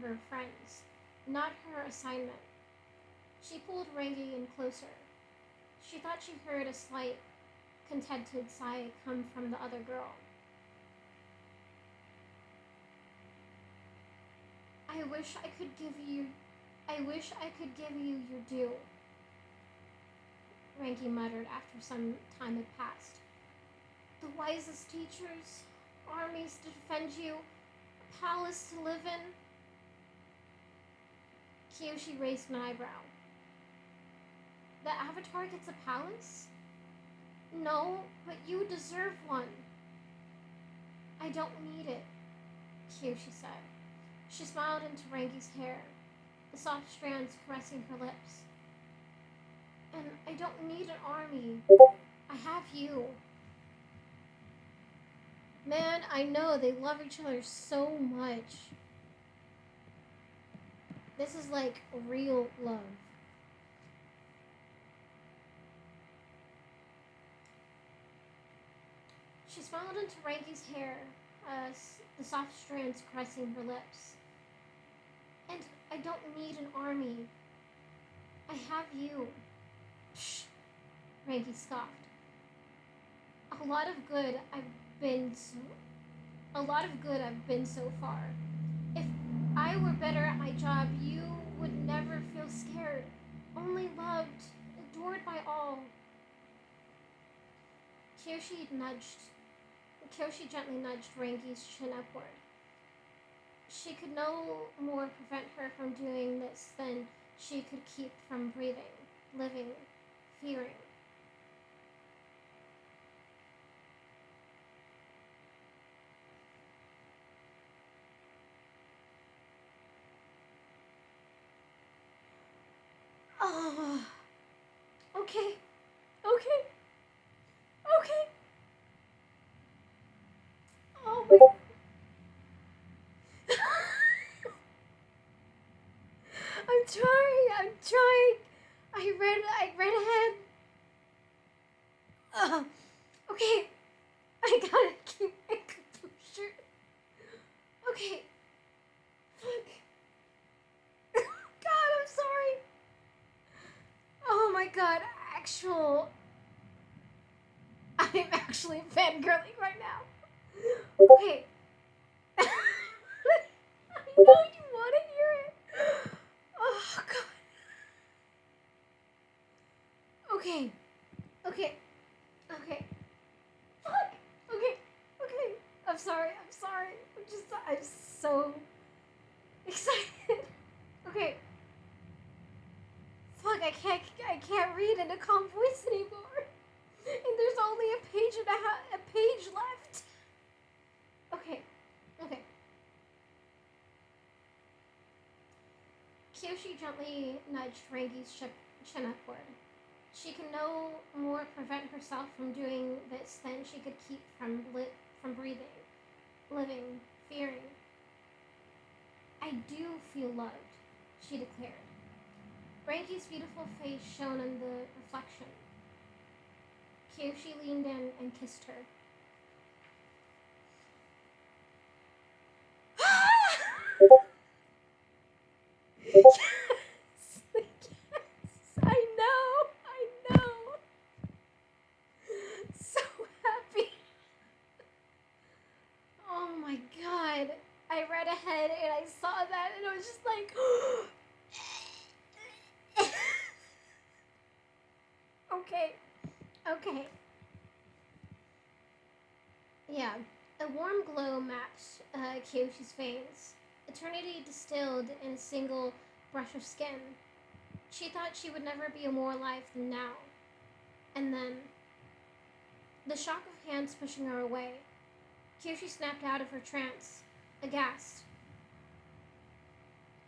her friends, not her assignment. She pulled Rangi in closer. She thought she heard a slight, contented sigh come from the other girl. I wish I could give you your due, Rangi muttered after some time had passed. The wisest teachers, armies to defend you, a palace to live in. Kyoshi raised an eyebrow. The Avatar gets a palace? No, but you deserve one. I don't need it, Kyoshi said. She smiled into Rangi's hair, the soft strands caressing her lips. And I don't need an army. I have you. Man, I know they love each other so much. This is like real love. She smiled into Rangi's hair, the soft strands caressing her lips. And I don't need an army. I have you. Shh, Rangi scoffed. A lot of good I've been so far. If I were better at my job, you would never feel scared. Only loved, adored by all. Kyoshi gently nudged Rangi's chin upward. She could no more prevent her from doing this than she could keep from breathing, living, fearing. Oh, okay. Oh my. I'm trying. I read ahead. Okay. I gotta keep my composure. Okay. Fuck. God, I'm sorry. Oh my god, I'm actually fangirling right now. Okay. I know you want to hear it. Oh god. Okay. Fuck. Okay. I'm sorry. I'm so excited. Okay. Fuck, I can't read in a calm voice anymore. And there's only a page left. Okay. Kyoshi gently nudged Rangi's chin upward. She can no more prevent herself from doing this than she could keep from breathing, living, fearing. I do feel loved, she declared. Rangi's beautiful face shone in the reflection. Kyoshi leaned in and kissed her. Yes, I know. So happy. Oh my god. I read ahead and I saw that and I was just like, okay. Yeah, a warm glow matched Kyoshi's face. Eternity distilled in a single brush of skin. She thought she would never be more alive than now. And then, the shock of hands pushing her away. Kyoshi snapped out of her trance, aghast.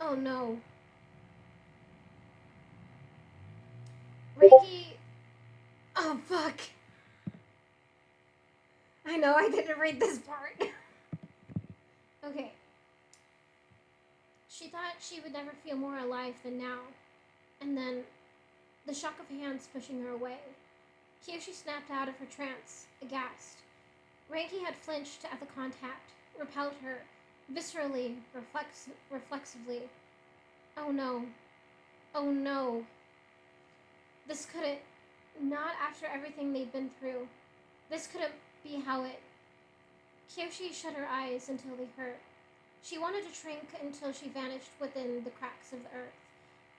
Oh no. Reiki. Oh fuck. I know I didn't read this part. Okay. She thought she would never feel more alive than now. And then, the shock of hands pushing her away. Kyoshi snapped out of her trance, aghast. Reiki had flinched at the contact, repelled her, viscerally, reflexively. Oh no. Oh no. This couldn't... Not after everything they'd been through. This couldn't be how it... Kyoshi shut her eyes until they hurt. She wanted to shrink until she vanished within the cracks of the earth.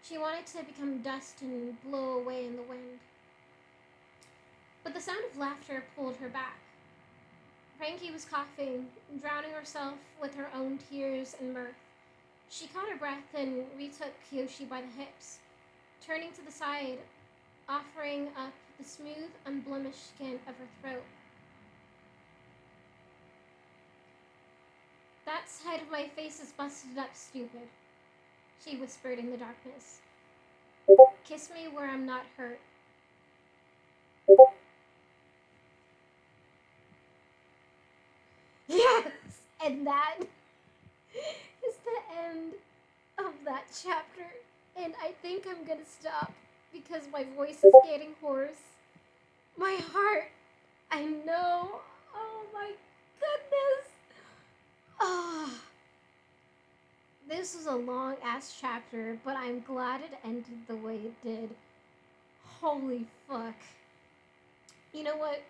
She wanted to become dust and blow away in the wind. But the sound of laughter pulled her back. Frankie was coughing, drowning herself with her own tears and mirth. She caught her breath and retook Kyoshi by the hips, turning to the side, offering up the smooth, unblemished skin of her throat. That side of my face is busted up, stupid, she whispered in the darkness. Kiss me where I'm not hurt. Yes! And that is the end of that chapter. And I think I'm gonna stop because my voice is getting hoarse. My heart, I know. Oh my goodness. Ah. This was a long ass chapter, but I'm glad it ended the way it did. Holy fuck. You know what?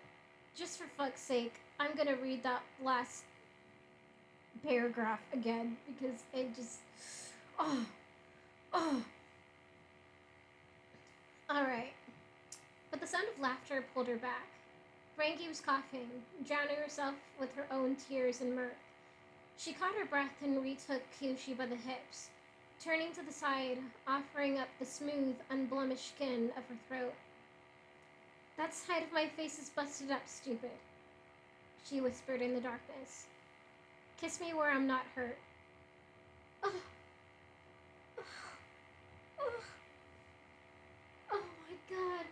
Just for fuck's sake, I'm gonna read that last paragraph again because it just... Oh. Alright. But the sound of laughter pulled her back. Frankie was coughing, drowning herself with her own tears and mirth. She caught her breath and retook Kyoshi by the hips, turning to the side, offering up the smooth, unblemished skin of her throat. That side of my face is busted up, stupid, she whispered in the darkness. Kiss me where I'm not hurt. Oh. Oh my god.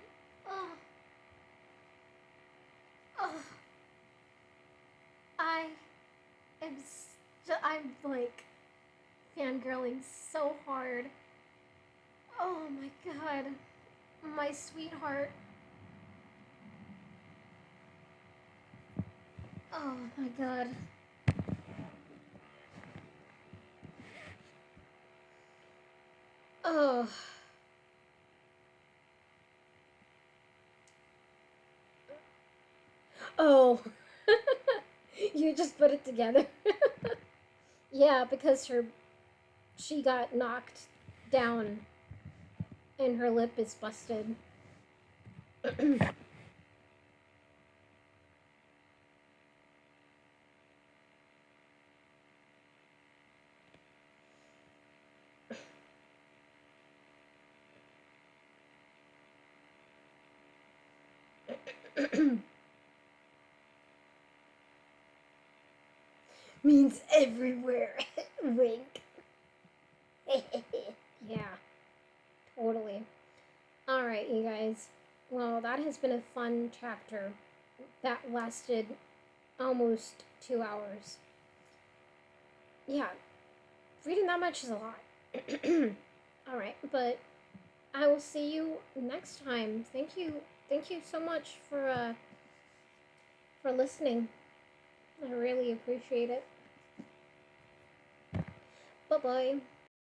I'm like fangirling so hard. Oh my god. My sweetheart. Oh my god. Oh. Oh. You just put it together. Yeah, because she got knocked down and her lip is busted. Means everywhere. Wink. Yeah, totally. Alright, you guys. Well, that has been a fun chapter that lasted almost 2 hours. Yeah, reading that much is a lot. Alright, but I will see you next time. Thank you so much for listening. I really appreciate it. Bye-bye.